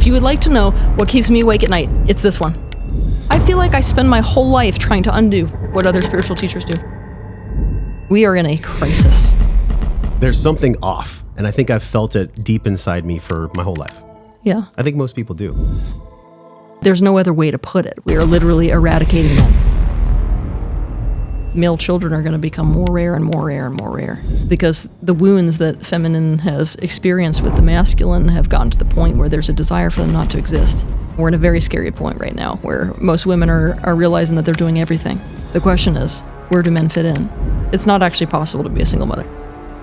you would like to know what keeps me awake at night, it's this one. I feel like I spend my whole life trying to undo what other spiritual teachers do. We are in a crisis. There's something off, and I think I've felt it deep inside me for my whole life. Yeah. I think most people do. There's no other way to put it. We are literally eradicating them. Male children are going to become more rare and more rare and more rare because the wounds that feminine has experienced with the masculine have gotten to the point where there's a desire for them not to exist. We're in a very scary point right now where most women are realizing that they're doing everything. The question is, where do men fit in? It's not actually possible to be a single mother.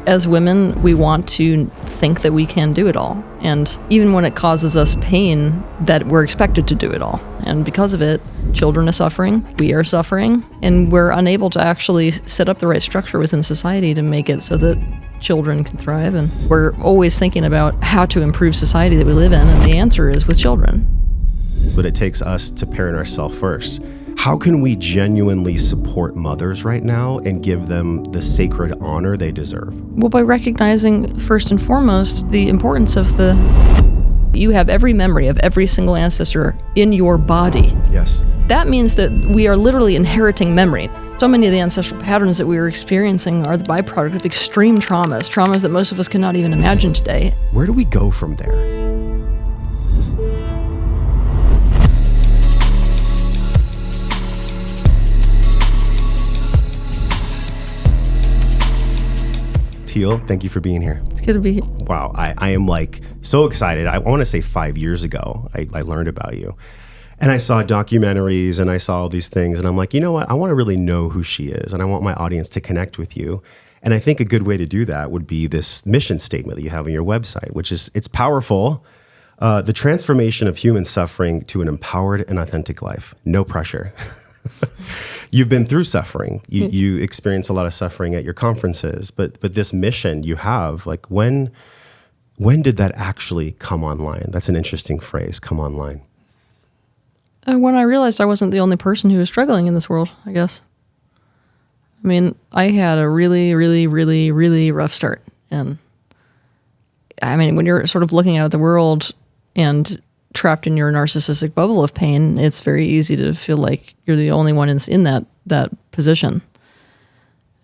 As women, we want to think that we can do it all. And even when it causes us pain, that we're expected to do it all. And because of it, children are suffering, we are suffering, and we're unable to actually set up the right structure within society to make it so that children can thrive. And we're always thinking about how to improve society that we live in, and the answer is with children. But it takes us to parent ourselves first. How can we genuinely support mothers right now and give them the sacred honor they deserve? Well, by recognizing first and foremost the importance of you have every memory of every single ancestor in your body. Yes. That means that we are literally inheriting memory. So many of the ancestral patterns that we are experiencing are the byproduct of extreme traumas that most of us cannot even imagine today. Where do we go from there? Teal, thank you for being here. It's good to be here. Wow, I am like so excited. I want to say 5 years ago, I learned about you. And I saw documentaries and I saw all these things. And I'm like, you know what? I want to really know who she is. And I want my audience to connect with you. And I think a good way to do that would be this mission statement that you have on your website, which is, it's powerful. The transformation of human suffering to an empowered and authentic life. No pressure. You've been through suffering. You experience a lot of suffering at your conferences, but this mission you have, like when did that actually come online? That's an interesting phrase, come online. When I realized I wasn't the only person who was struggling in this world, I guess. I mean, I had a really, really, really, really rough start. And I mean, when you're sort of looking out at the world and trapped in your narcissistic bubble of pain, it's very easy to feel like you're the only one in that position.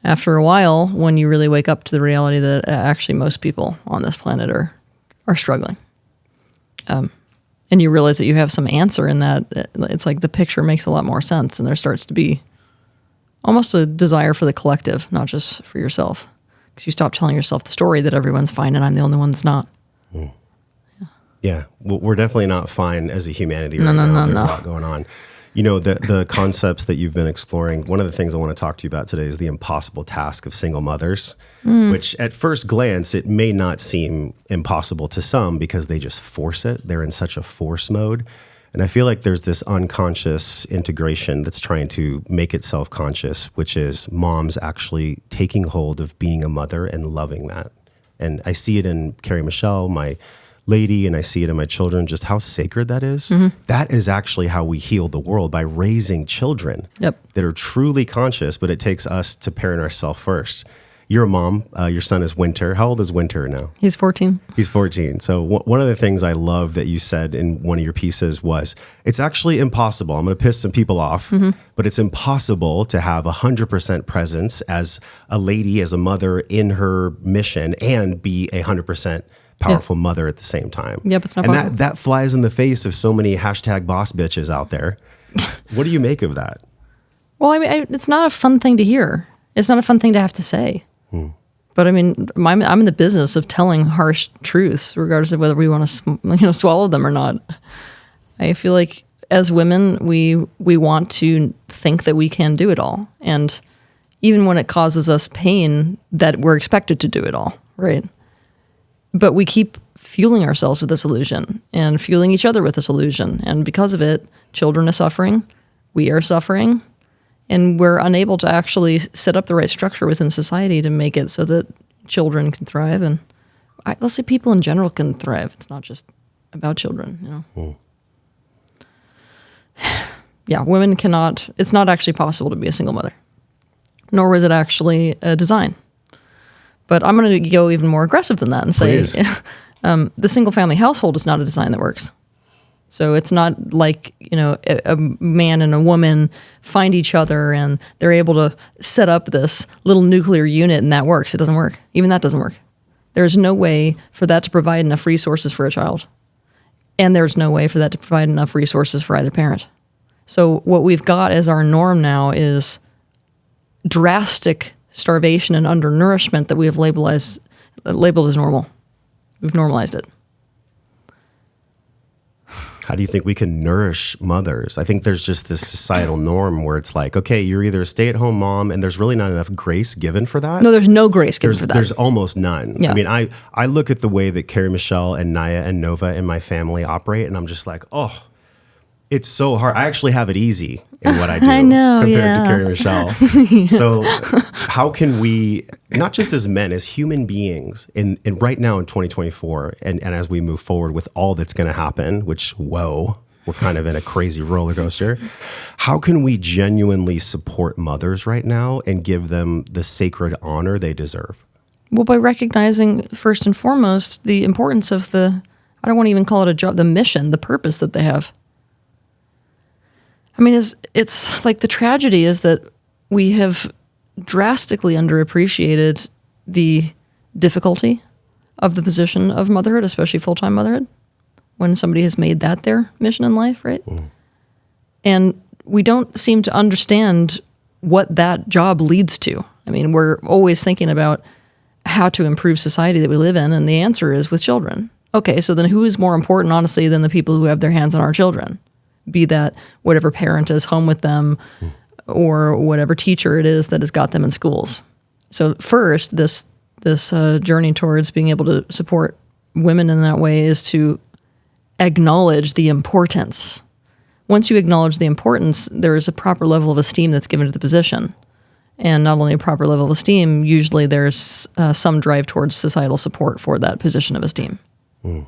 After a while, when you really wake up to the reality that actually most people on this planet are struggling, and you realize that you have some answer in that, it's like the picture makes a lot more sense, and there starts to be almost a desire for the collective, not just for yourself, because you stop telling yourself the story that everyone's fine and I'm the only one that's not. Mm. Yeah, well, we're definitely not fine as a humanity right now. There's a lot going on. You know, the concepts that you've been exploring, one of the things I want to talk to you about today is the impossible task of single mothers, which at first glance, it may not seem impossible to some because they just force it. They're in such a force mode. And I feel like there's this unconscious integration that's trying to make itself conscious, which is moms actually taking hold of being a mother and loving that. And I see it in Carrie Michelle, my lady, and I see it in my children, just how sacred that is. Mm-hmm. That is actually how we heal the world, by raising children that are truly conscious, but it takes us to parent ourselves first. You're a mom. Your son is Winter. How old is Winter now? He's 14. He's 14. So one of the things I love that you said in one of your pieces was, it's actually impossible. I'm going to piss some people off, but it's impossible to have 100% presence as a lady, as a mother in her mission and be 100% powerful mother at the same time. Yep, it's not possible. And that flies in the face of so many hashtag boss bitches out there. What do you make of that? Well, I mean, it's not a fun thing to hear. It's not a fun thing to have to say. But I mean, I'm in the business of telling harsh truths, regardless of whether we want to, swallow them or not. I feel like as women, we want to think that we can do it all, and even when it causes us pain, that we're expected to do it all, right? But we keep fueling ourselves with this illusion and fueling each other with this illusion, and because of it, children are suffering, we are suffering. And we're unable to actually set up the right structure within society to make it so that children can thrive. And let's say people in general can thrive. It's not just about children, Yeah, women cannot, it's not actually possible to be a single mother, nor was it actually a design. But I'm going to go even more aggressive than that and say the single family household is not a design that works. So it's not like, a man and a woman find each other and they're able to set up this little nuclear unit and that works. It doesn't work. Even that doesn't work. There's no way for that to provide enough resources for a child. And there's no way for that to provide enough resources for either parent. So what we've got as our norm now is drastic starvation and undernourishment that we have labeled as normal. We've normalized it. How do you think we can nourish mothers? I think there's just this societal norm where it's like, okay, you're either a stay-at-home mom, and there's really not enough grace given for that. No, there's no grace given for that. There's almost none. Yeah. I mean, I look at the way that Carrie Michelle and Naya and Nova and my family operate, and I'm just like, oh, it's so hard. I actually have it easy in what I do compared to Carrie Michelle. So how can we, not just as men, as human beings, in right now in 2024, and as we move forward with all that's going to happen, which, whoa, we're kind of in a crazy roller coaster. How can we genuinely support mothers right now and give them the sacred honor they deserve? Well, by recognizing first and foremost the importance of I don't want to even call it a job, the mission, the purpose that they have. I mean, it's like the tragedy is that we have drastically underappreciated the difficulty of the position of motherhood, especially full-time motherhood, when somebody has made that their mission in life, right? Mm. And we don't seem to understand what that job leads to. I mean, we're always thinking about how to improve society that we live in, and the answer is with children. Okay, so then who is more important, honestly, than the people who have their hands on our children? Be that whatever parent is home with them or whatever teacher it is that has got them in schools. So first, this journey towards being able to support women in that way is to acknowledge the importance. Once you acknowledge the importance, there is a proper level of esteem that's given to the position. And not only a proper level of esteem, usually there's some drive towards societal support for that position of esteem. Mm.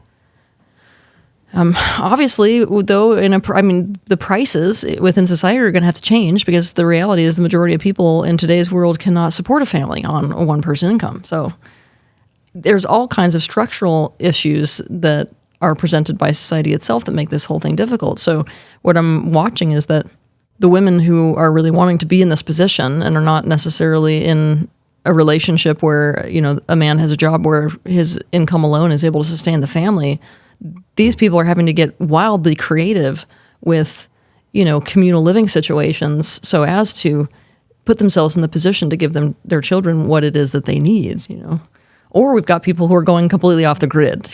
Obviously, though, the prices within society are going to have to change because the reality is the majority of people in today's world cannot support a family on a one-person income. So there's all kinds of structural issues that are presented by society itself that make this whole thing difficult. So what I'm watching is that the women who are really wanting to be in this position and are not necessarily in a relationship where, a man has a job where his income alone is able to sustain the family, these people are having to get wildly creative with, communal living situations so as to put themselves in the position to give their children what it is that they need, Or we've got people who are going completely off the grid,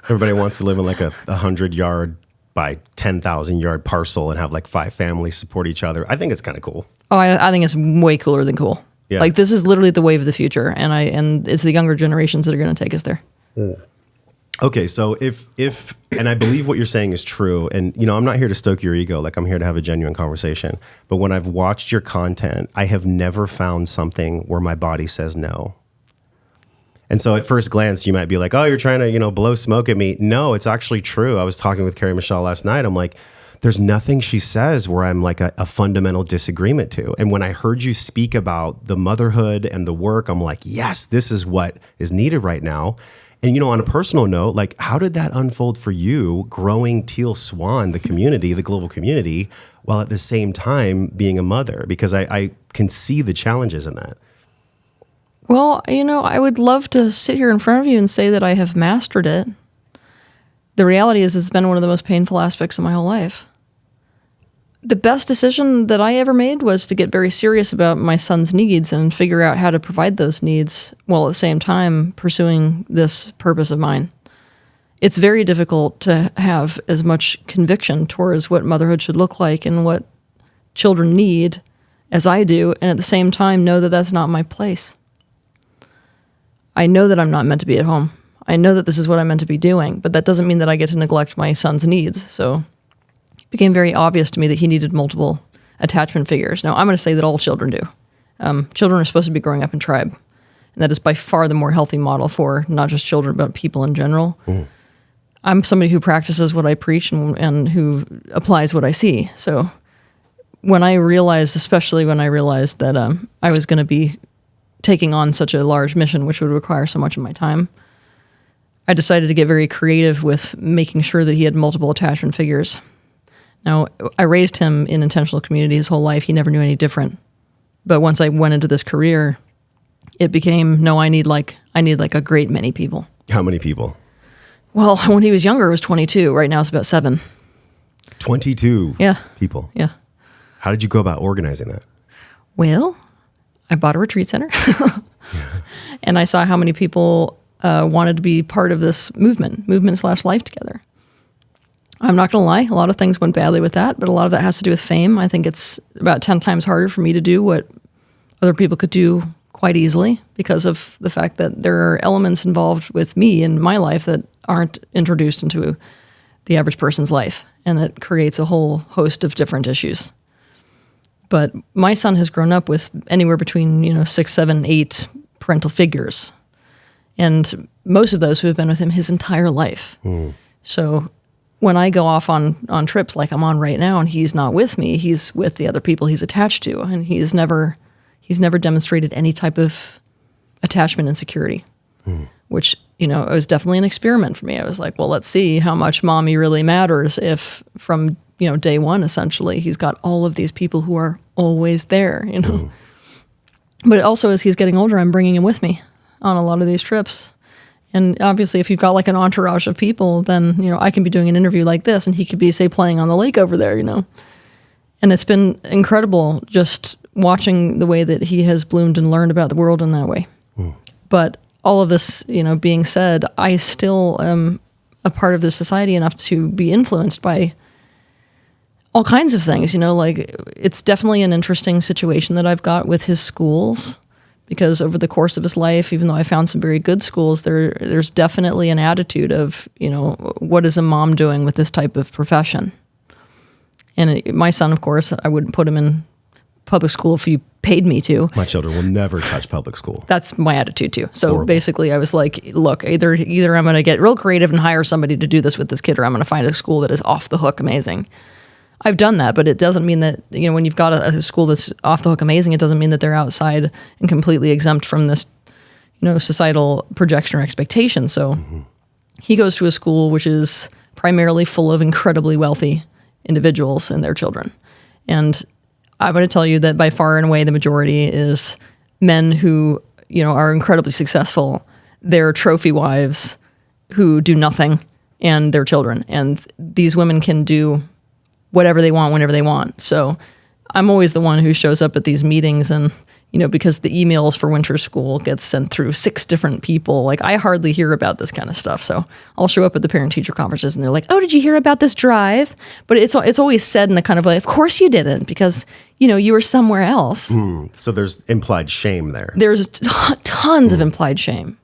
Everybody wants to live in like a 100-yard by 10,000-yard parcel and have like 5 families support each other. I think it's kind of cool. Oh, I think it's way cooler than cool. Yeah. Like this is literally the wave of the future, and it's the younger generations that are going to take us there. Mm. Okay, so if and I believe what you're saying is true, and I'm not here to stoke your ego, like I'm here to have a genuine conversation, but when I've watched your content, I have never found something where my body says no. And so at first glance, you might be like, oh, you're trying to, blow smoke at me. No, it's actually true. I was talking with Carrie Michelle last night. I'm like, there's nothing she says where I'm like a fundamental disagreement to. And when I heard you speak about the motherhood and the work, I'm like, yes, this is what is needed right now. And, on a personal note, like, how did that unfold for you growing Teal Swan, the community, the global community, while at the same time being a mother? Because I can see the challenges in that. Well, I would love to sit here in front of you and say that I have mastered it. The reality is it's been one of the most painful aspects of my whole life. The best decision that I ever made was to get very serious about my son's needs and figure out how to provide those needs while at the same time pursuing this purpose of mine. It's very difficult to have as much conviction towards what motherhood should look like and what children need as I do, and at the same time know that that's not my place. I know that I'm not meant to be at home. I know that this is what I'm meant to be doing, but that doesn't mean that I get to neglect my son's needs. So it became very obvious to me that he needed multiple attachment figures. Now, I'm going to say that all children do. Children are supposed to be growing up in tribe, and that is by far the more healthy model for not just children, but people in general. Mm. I'm somebody who practices what I preach and who applies what I see. So when I realized, especially when I realized that I was going to be taking on such a large mission, which would require so much of my time, I decided to get very creative with making sure that he had multiple attachment figures. Now, I raised him in intentional community his whole life. He never knew any different. But once I went into this career, it became, no, I need like a great many people. How many people? Well, when he was younger, it was 22. Right now, it's about 7. 22 people? Yeah. How did you go about organizing that? Well, I bought a retreat center. And I saw how many people wanted to be part of this movement/life together. I'm not going to lie, a lot of things went badly with that, but a lot of that has to do with fame. I think it's about 10 times harder for me to do what other people could do quite easily because of the fact that there are elements involved with me in my life that aren't introduced into the average person's life, and that creates a whole host of different issues. But my son has grown up with anywhere between 6, 7, 8 parental figures, and most of those who have been with him his entire life. So when I go off on trips like I'm on right now and he's not with me, he's with the other people he's attached to, and he's never demonstrated any type of attachment and security, which, it was definitely an experiment for me. I was like, well, let's see how much mommy really matters if from, day one, essentially, he's got all of these people who are always there, But also as he's getting older, I'm bringing him with me on a lot of these trips. And obviously, if you've got like an entourage of people, then, I can be doing an interview like this and he could be, say, playing on the lake over there, And it's been incredible just watching the way that he has bloomed and learned about the world in that way. But all of this, being said, I still am a part of this society enough to be influenced by all kinds of things, like it's definitely an interesting situation that I've got with his schools, because over the course of his life, even though I found some very good schools, there's definitely an attitude of, what is a mom doing with this type of profession? And my son, of course, I wouldn't put him in public school if you paid me to. My children will never touch public school. That's my attitude too. So basically I was like, look, either I'm going to get real creative and hire somebody to do this with this kid, or I'm going to find a school that is off the hook amazing. I've done that, but it doesn't mean that, when you've got a school that's off the hook amazing, it doesn't mean that they're outside and completely exempt from this, societal projection or expectation. So he goes to a school which is primarily full of incredibly wealthy individuals and their children. And I'm going to tell you that by far and away, the majority is men who, are incredibly successful. They're trophy wives who do nothing, and their children. And these women can do whatever they want, whenever they want. So I'm always the one who shows up at these meetings, and, because the emails for winter school get sent through 6 different people, like I hardly hear about this kind of stuff. So I'll show up at the parent-teacher conferences and they're like, oh, did you hear about this drive? But it's always said in a kind of like, of course you didn't, because, you were somewhere else. So there's implied shame there. There's tons of implied shame.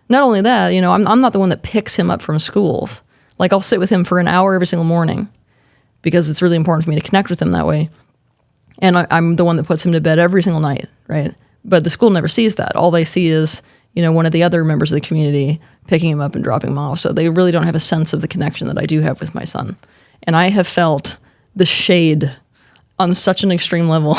Not only that, I'm not the one that picks him up from schools. Like I'll sit with him for an hour every single morning, because it's really important for me to connect with him that way. And I'm the one that puts him to bed every single night, right? But the school never sees that. All they see is, one of the other members of the community picking him up and dropping him off. So they really don't have a sense of the connection that I do have with my son. And I have felt the shade on such an extreme level.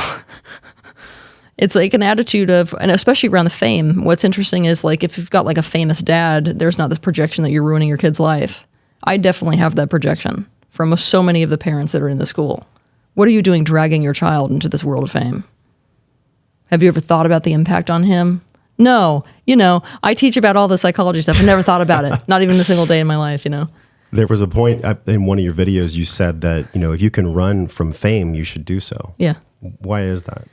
It's like an attitude of, and especially around the fame, what's interesting is like if you've got like a famous dad, there's not this projection that you're ruining your kid's life. I definitely have that projection from so many of the parents that are in the school. What are you doing dragging your child into this world of fame? Have you ever thought about the impact on him? No. I teach about all the psychology stuff. I never thought about it. Not even a single day in my life, There was a point in one of your videos you said that, if you can run from fame, you should do so. Yeah. Why is that?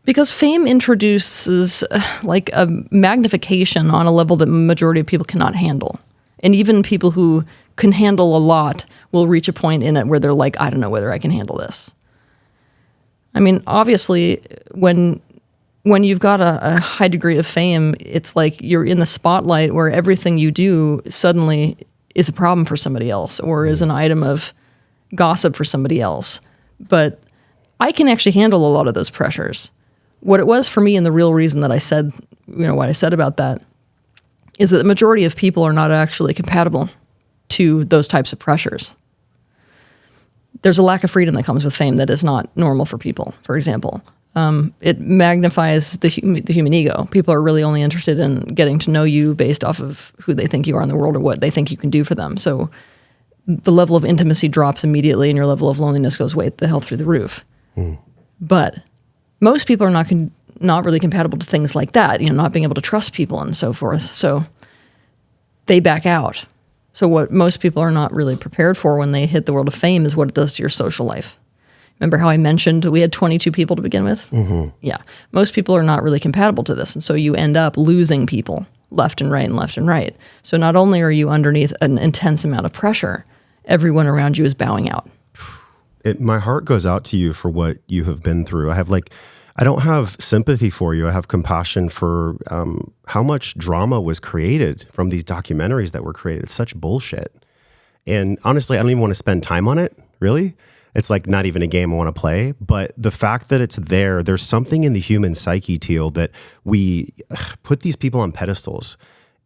Because fame introduces like a magnification on a level that the majority of people cannot handle. And even people who can handle a lot will reach a point in it where they're like, I don't know whether I can handle this. I mean, obviously, when you've got a high degree of fame, it's like you're in the spotlight where everything you do suddenly is a problem for somebody else or is an item of gossip for somebody else. But I can actually handle a lot of those pressures. What it was for me, and the real reason that I said, what I said about that, is that the majority of people are not actually compatible to those types of pressures. There's a lack of freedom that comes with fame that is not normal for people. For example, it magnifies the human ego. People are really only interested in getting to know you based off of who they think you are in the world or what they think you can do for them. So the level of intimacy drops immediately and your level of loneliness goes way the hell through the roof. But most people are not really compatible to things like that, not being able to trust people and so forth. So they back out. So what most people are not really prepared for when they hit the world of fame is what it does to your social life. Remember how I mentioned we had 22 people to begin with? Mm-hmm. Yeah. Most people are not really compatible to this. And so you end up losing people left and right and left and right. So not only are you underneath an intense amount of pressure, everyone around you is bowing out. My heart goes out to you for what you have been through. I don't have sympathy for you. I have compassion for how much drama was created from these documentaries that were created. It's such bullshit. And honestly, I don't even want to spend time on it, really. It's like not even a game I want to play. But the fact that it's there's something in the human psyche, Teal, that we put these people on pedestals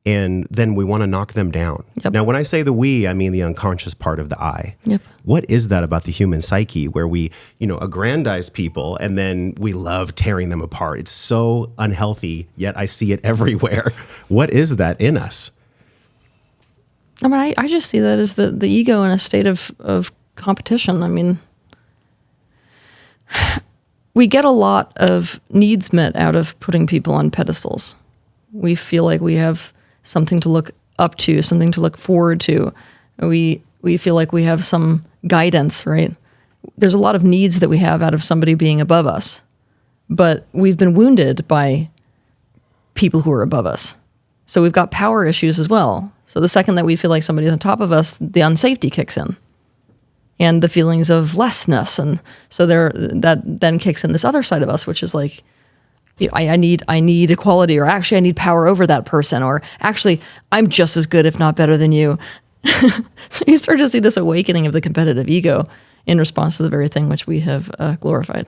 and then we want to knock them down. Yep. Now, when I say the we, I mean the unconscious part of the I. Yep. What is that about the human psyche where we, aggrandize people and then we love tearing them apart? It's so unhealthy, yet I see it everywhere. What is that in us? I mean, I just see that as the ego in a state of competition. I mean, we get a lot of needs met out of putting people on pedestals. We feel like we have something to look up to, something to look forward to. We feel like we have some guidance, right? There's a lot of needs that we have out of somebody being above us, but we've been wounded by people who are above us. So we've got power issues as well. So the second that we feel like somebody's on top of us, the unsafety kicks in. And the feelings of lessness. And so that then kicks in this other side of us, which is like, I need equality, or actually I need power over that person, or actually I'm just as good, if not better than you. So you start to see this awakening of the competitive ego in response to the very thing which we have glorified.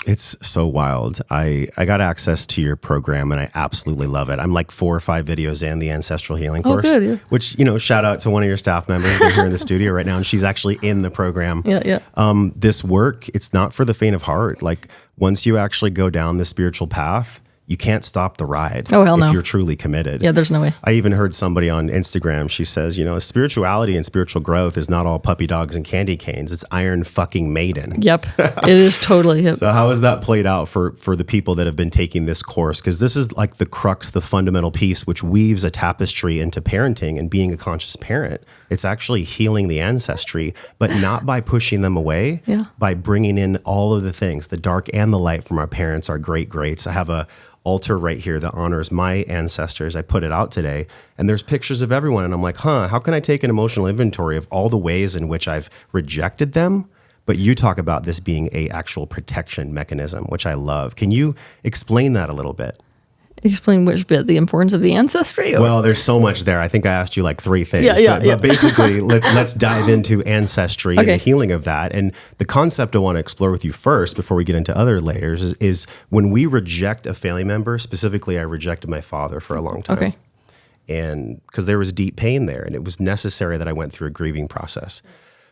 It's so wild. I got access to your program and I absolutely love it. I'm like 4 or 5 videos in the Ancestral Healing course, good, yeah. Which, shout out to one of your staff members. They're here in the studio right now and she's actually in the program. Yeah. This work, it's not for the faint of heart. Like once you actually go down the spiritual path, you can't stop the ride. Oh, hell no. If you're truly committed. Yeah, there's no way. I even heard somebody on Instagram, she says, spirituality and spiritual growth is not all puppy dogs and candy canes. It's Iron fucking Maiden. Yep. It is totally. Yep. So how has that played out for the people that have been taking this course? Because this is like the crux, the fundamental piece, which weaves a tapestry into parenting and being a conscious parent. It's actually healing the ancestry, but not by pushing them away, by bringing in all of the things, the dark and the light from our parents, our greats. I have a altar right here that honors my ancestors. I put it out today and there's pictures of everyone. And I'm like, how can I take an emotional inventory of all the ways in which I've rejected them? But you talk about this being a actual protection mechanism, which I love. Can you explain that a little bit? Explain which bit, the importance of the ancestry? Or? Well, there's so much there. I think I asked you like 3 things. But basically, let's dive into ancestry and the healing of that. And the concept I want to explore with you first, before we get into other layers, is when we reject a family member, specifically I rejected my father for a long time. Okay. And because there was deep pain there, and it was necessary that I went through a grieving process.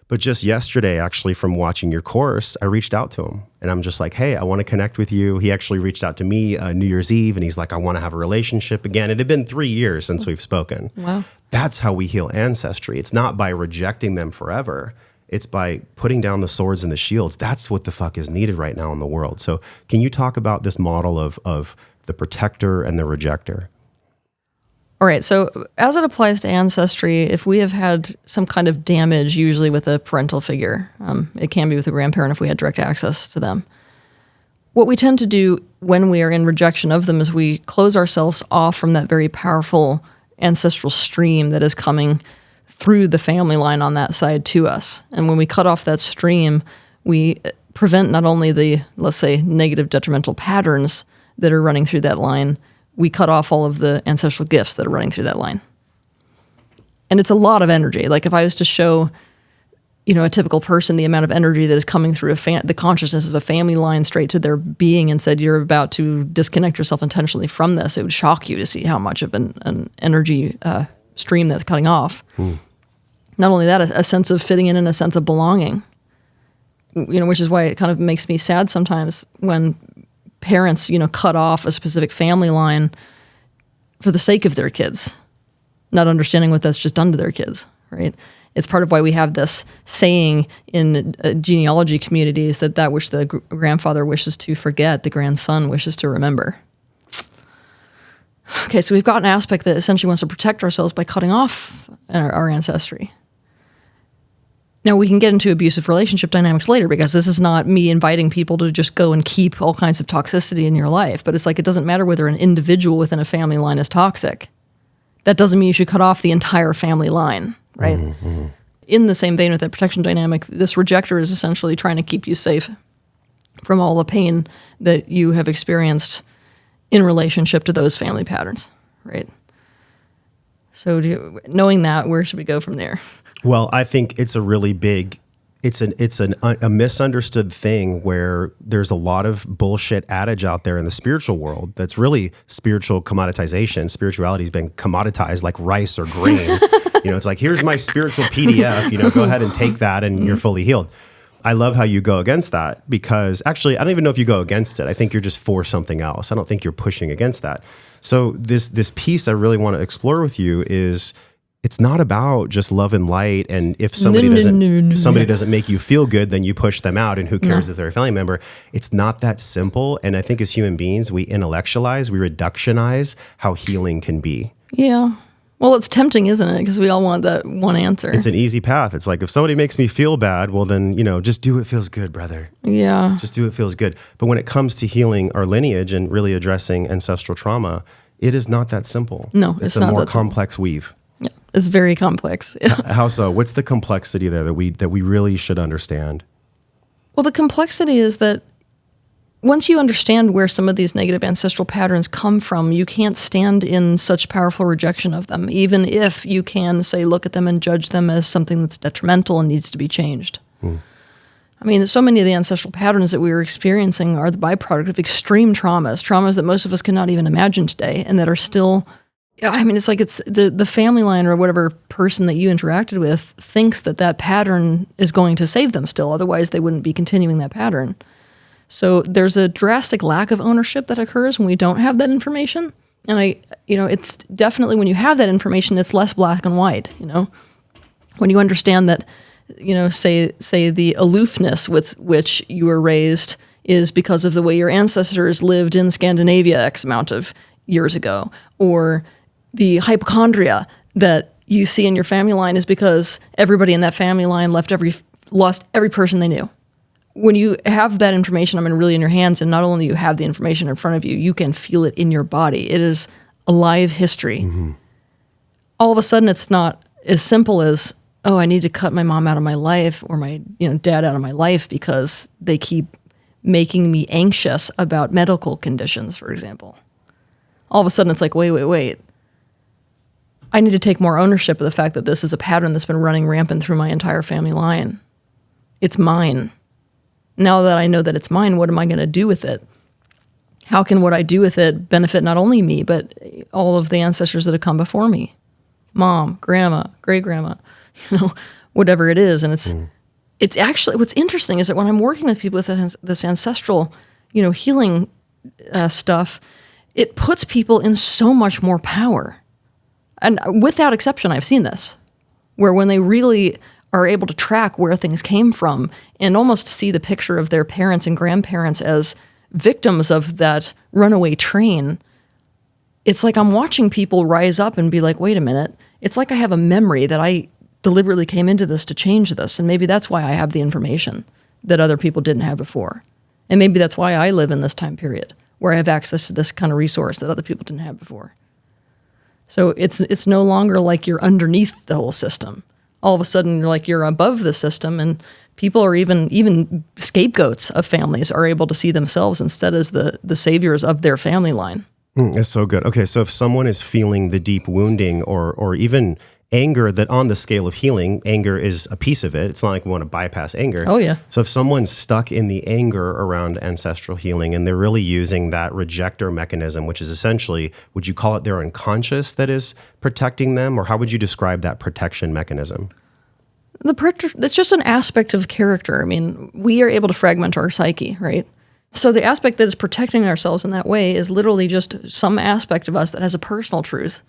But just yesterday, actually, from watching your course, I reached out to him and I'm just like, hey, I want to connect with you. He actually reached out to me New Year's Eve and he's like, I want to have a relationship again. It had been 3 years since we've spoken. Wow. That's how we heal ancestry. It's not by rejecting them forever. It's by putting down the swords and the shields. That's what the fuck is needed right now in the world. So can you talk about this model of the protector and the rejector? All right, so as it applies to ancestry, if we have had some kind of damage, usually with a parental figure, it can be with a grandparent if we had direct access to them. What we tend to do when we are in rejection of them is we close ourselves off from that very powerful ancestral stream that is coming through the family line on that side to us. And when we cut off that stream, we prevent not only the, let's say, negative detrimental patterns that are running through that line, we cut off all of the ancestral gifts that are running through that line. And it's a lot of energy. Like if I was to show, a typical person, the amount of energy that is coming through the consciousness of a family line straight to their being and said, you're about to disconnect yourself intentionally from this, it would shock you to see how much of an energy stream that's cutting off. Not only that, a sense of fitting in and a sense of belonging, which is why it kind of makes me sad sometimes when parents, cut off a specific family line for the sake of their kids, not understanding what that's just done to their kids, right? It's part of why we have this saying in genealogy communities that which the grandfather wishes to forget, the grandson wishes to remember. Okay, so we've got an aspect that essentially wants to protect ourselves by cutting off our ancestry. Now, we can get into abusive relationship dynamics later, because this is not me inviting people to just go and keep all kinds of toxicity in your life. But it's like, it doesn't matter whether an individual within a family line is toxic. That doesn't mean you should cut off the entire family line, right? Mm-hmm. In the same vein with that protection dynamic, this rejector is essentially trying to keep you safe from all the pain that you have experienced in relationship to those family patterns, right? So knowing that, where should we go from there? Well, I think it's a really big, it's a misunderstood thing where there's a lot of bullshit adage out there in the spiritual world that's really spiritual commoditization. Spirituality has been commoditized like rice or grain. It's like, here's my spiritual PDF, go ahead and take that and you're fully healed. I love how you go against that, because actually, I don't even know if you go against it. I think you're just for something else. I don't think you're pushing against that. So this piece I really want to explore with you is, it's not about just love and light, and if somebody doesn't make you feel good, then you push them out, and who cares if they're a family member? It's not that simple. And I think as human beings, we intellectualize, we reductionize how healing can be. Yeah. Well, it's tempting, isn't it? Because we all want that one answer. It's an easy path. It's like, if somebody makes me feel bad, well then, just do what feels good, brother. Yeah. Just do what feels good. But when it comes to healing our lineage and really addressing ancestral trauma, it is not that simple. No, it's a more complex weave. Yeah, it's very complex. How so? What's the complexity there that we really should understand? Well, the complexity is that once you understand where some of these negative ancestral patterns come from, you can't stand in such powerful rejection of them, even if you can say, look at them and judge them as something that's detrimental and needs to be changed. I mean, so many of the ancestral patterns that we were experiencing are the byproduct of extreme traumas that most of us cannot even imagine today, and that are still, I mean, it's like it's the family line or whatever person that you interacted with thinks that pattern is going to save them still. Otherwise, they wouldn't be continuing that pattern. So there's a drastic lack of ownership that occurs when we don't have that information. And it's definitely, when you have that information, it's less black and white, When you understand that, say the aloofness with which you were raised is because of the way your ancestors lived in Scandinavia X amount of years ago, or the hypochondria that you see in your family line is because everybody in that family line lost every person they knew. When you have that information, really in your hands, and not only do you have the information in front of you, you can feel it in your body. It is a live history. Mm-hmm. All of a sudden, it's not as simple as, oh, I need to cut my mom out of my life or my dad out of my life because they keep making me anxious about medical conditions, for example. All of a sudden, it's like, wait. I need to take more ownership of the fact that this is a pattern that's been running rampant through my entire family line. It's mine. Now that I know that it's mine, what am I going to do with it? How can what I do with it benefit not only me, but all of the ancestors that have come before me? Mom, grandma, great-grandma, whatever it is. And it's actually, what's interesting is that when I'm working with people with this ancestral, healing stuff, it puts people in so much more power. And without exception, I've seen this, where when they really are able to track where things came from and almost see the picture of their parents and grandparents as victims of that runaway train, it's like I'm watching people rise up and be like, wait a minute, it's like I have a memory that I deliberately came into this to change this, and maybe that's why I have the information that other people didn't have before. And maybe that's why I live in this time period, where I have access to this kind of resource that other people didn't have before. So it's no longer like you're underneath the whole system. All of a sudden, you're above the system, and people are even scapegoats of families are able to see themselves instead as the saviors of their family line. It's so good. Okay, so if someone is feeling the deep wounding or even anger, that on the scale of healing, anger is a piece of it. It's not like we want to bypass anger. Oh, yeah. So if someone's stuck in the anger around ancestral healing and they're really using that rejector mechanism, which is essentially, would you call it their unconscious that is protecting them? Or how would you describe that protection mechanism? It's just an aspect of character. We are able to fragment our psyche, right? So the aspect that is protecting ourselves in that way is literally just some aspect of us that has a personal truth.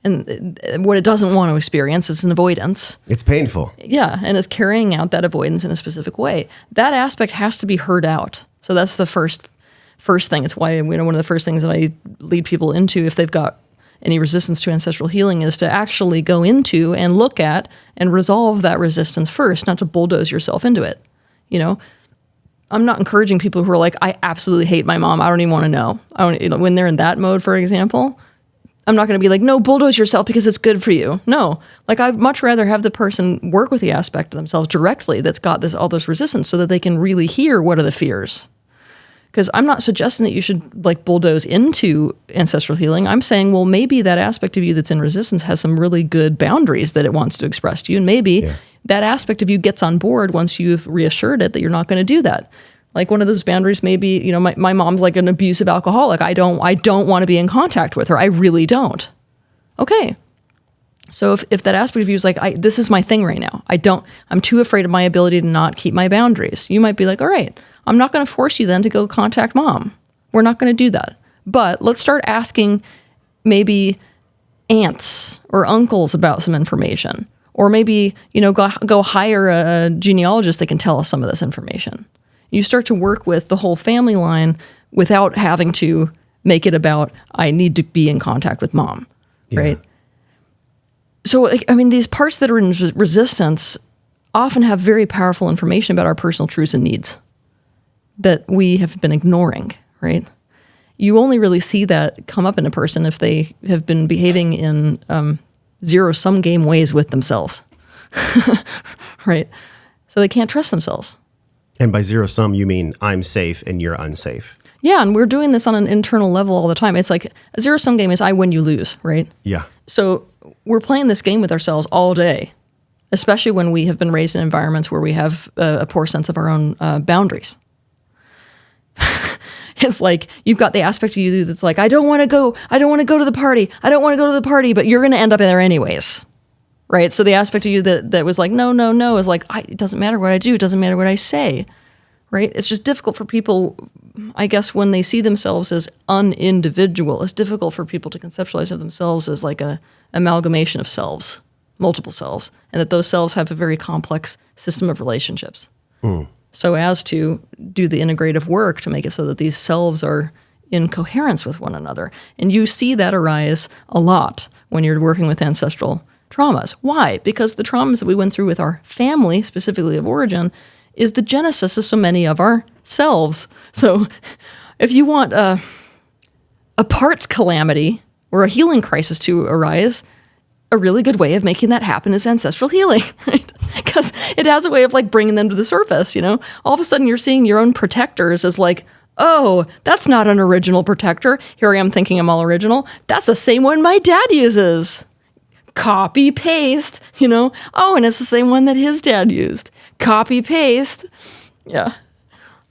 And what it doesn't want to experience is an avoidance. It's painful. Yeah, and is carrying out that avoidance in a specific way. That aspect has to be heard out. So that's the first thing. It's why one of the first things that I lead people into if they've got any resistance to ancestral healing is to actually go into and look at and resolve that resistance first, not to bulldoze yourself into it. I'm not encouraging people who are like, I absolutely hate my mom. I don't even want to know. When they're in that mode, for example, I'm not going to be like, no, bulldoze yourself because it's good for you. No, like I'd much rather have the person work with the aspect of themselves directly that's got all this resistance so that they can really hear what are the fears. Because I'm not suggesting that you should like bulldoze into ancestral healing. I'm saying, well, maybe that aspect of you that's in resistance has some really good boundaries that it wants to express to you. And maybe that aspect of you gets on board once you've reassured it that you're not going to do that. Like one of those boundaries may be, my mom's like an abusive alcoholic. I don't want to be in contact with her. I really don't. Okay. So if that aspect of you is like, this is my thing right now. I'm too afraid of my ability to not keep my boundaries. You might be like, all right, I'm not going to force you then to go contact mom. We're not going to do that. But let's start asking maybe aunts or uncles about some information. Or maybe, go hire a genealogist that can tell us some of this information. You start to work with the whole family line without having to make it about, I need to be in contact with mom, right? So, these parts that are in resistance often have very powerful information about our personal truths and needs that we have been ignoring, right? You only really see that come up in a person if they have been behaving in zero-sum game ways with themselves, right? So they can't trust themselves. And by zero sum, you mean I'm safe and you're unsafe. Yeah, and we're doing this on an internal level all the time. It's like a zero-sum game is I win, you lose, right? Yeah. So we're playing this game with ourselves all day, especially when we have been raised in environments where we have a poor sense of our own boundaries. It's like you've got the aspect of you that's like, I don't want to go to the party, but you're going to end up in there anyways. Right. So the aspect of you that was like, no, is like, it doesn't matter what I do. It doesn't matter what I say. Right. It's just difficult for people, I guess, when they see themselves as unindividual. It's difficult for people to conceptualize of themselves as like a amalgamation of selves, multiple selves, and that those selves have a very complex system of relationships. So as to do the integrative work to make it so that these selves are in coherence with one another. And you see that arise a lot when you're working with ancestral traumas. Why? Because the traumas that we went through with our family, specifically of origin, is the genesis of so many of our selves. So if you want a parts calamity or a healing crisis to arise, a really good way of making that happen is ancestral healing, right? Because it has a way of like bringing them to the surface, All of a sudden you're seeing your own protectors as like, oh, that's not an original protector. Here I am thinking I'm all original. That's the same one my dad uses. Copy, paste, Oh, and it's the same one that his dad used. Copy, paste. Yeah.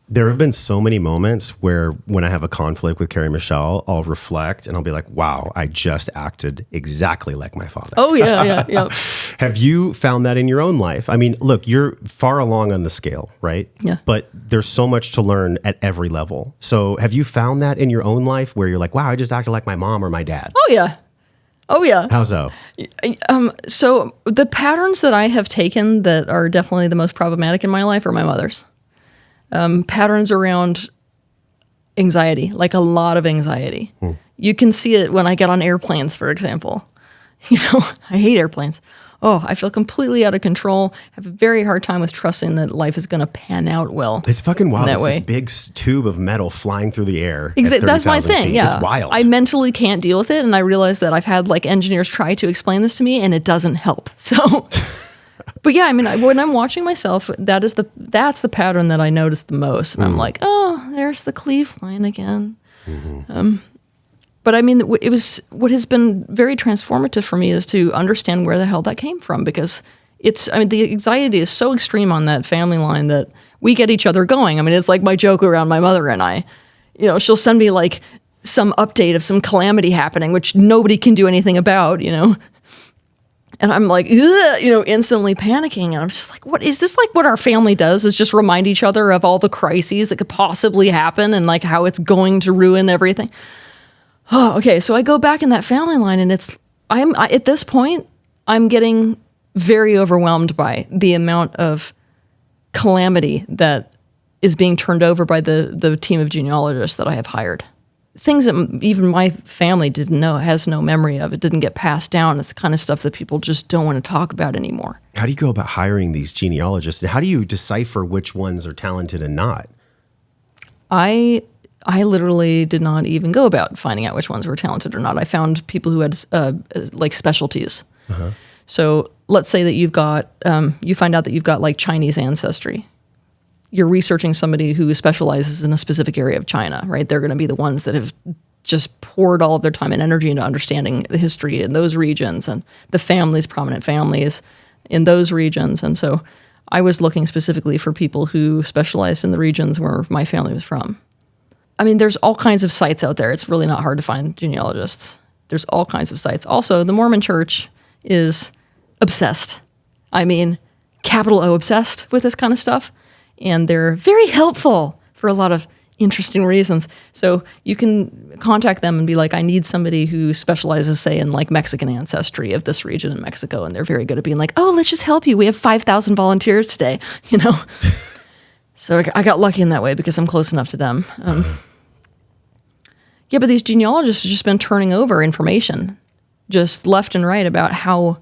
There have been so many moments where when I have a conflict with Carrie Michelle, I'll reflect and I'll be like, wow, I just acted exactly like my father. Oh, yeah. Have you found that in your own life? I mean, look, you're far along on the scale, right? Yeah. But there's so much to learn at every level. So have you found that in your own life where you're like, wow, I just acted like my mom or my dad? Oh, yeah. How so? So the patterns that I have taken that are definitely the most problematic in my life are my mother's. Patterns around anxiety, like a lot of anxiety. You can see it when I get on airplanes, for example. I hate airplanes. Oh, I feel completely out of control. I have a very hard time with trusting that life is going to pan out well. It's fucking wild. It's this big tube of metal flying through the air. Exactly. That's my thing. Feet. Yeah. It's wild. I mentally can't deal with it. And I realize that I've had like engineers try to explain this to me and it doesn't help. So, but yeah, when I'm watching myself, that's the pattern that I notice the most. And I'm like, oh, there's the cleave line again. But it was what has been very transformative for me is to understand where the hell that came from, because the anxiety is so extreme on that family line that we get each other going. It's like my joke around my mother and I. She'll send me like some update of some calamity happening, which nobody can do anything about, And I'm like, instantly panicking. And I'm just like, what is this? Like what our family does is just remind each other of all the crises that could possibly happen and like how it's going to ruin everything. Oh, okay. So I go back in that family line, and at this point, I'm getting very overwhelmed by the amount of calamity that is being turned over by the team of genealogists that I have hired. Things that even my family didn't know, has no memory of. It didn't get passed down. It's the kind of stuff that people just don't want to talk about anymore. How do you go about hiring these genealogists? And how do you decipher which ones are talented and not? I literally did not even go about finding out which ones were talented or not. I found people who had like specialties. Uh-huh. So let's say that you've got, you find out that you've got like Chinese ancestry. You're researching somebody who specializes in a specific area of China, right? They're going to be the ones that have just poured all of their time and energy into understanding the history in those regions and the families, prominent families in those regions. And so I was looking specifically for people who specialized in the regions where my family was from. I mean, there's all kinds of sites out there. It's really not hard to find genealogists. There's all kinds of sites. Also, the Mormon Church is obsessed. I mean, capital O obsessed with this kind of stuff. And they're very helpful for a lot of interesting reasons. So you can contact them and be like, I need somebody who specializes, say, in like Mexican ancestry of this region in Mexico. And they're very good at being like, oh, let's just help you. We have 5,000 volunteers today, So I got lucky in that way because I'm close enough to them. Yeah, but these genealogists have just been turning over information just left and right about how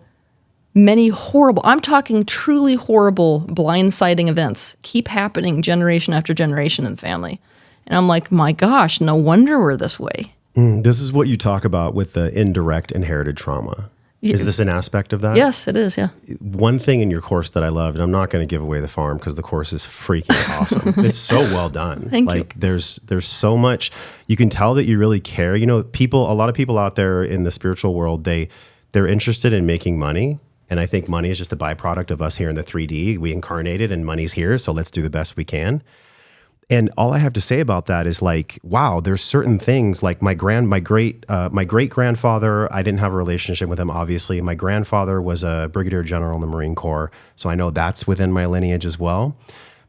many horrible, I'm talking truly horrible blindsiding events keep happening generation after generation in the family. And I'm like, my gosh, no wonder we're this way. This is what you talk about with the indirect inherited trauma. Is this an aspect of that? Yes, it is, yeah. One thing in your course that I loved, and I'm not going to give away the farm because the course is freaking awesome. It's so well done. Thank you. There's so much, you can tell that you really care. A lot of people out there in the spiritual world, they're interested in making money. And I think money is just a byproduct of us here in the 3D. We incarnated and money's here, so let's do the best we can. And all I have to say about that is like, wow, there's certain things like my great grandfather, I didn't have a relationship with him, obviously. My grandfather was a brigadier general in the Marine Corps, so I know that's within my lineage as well.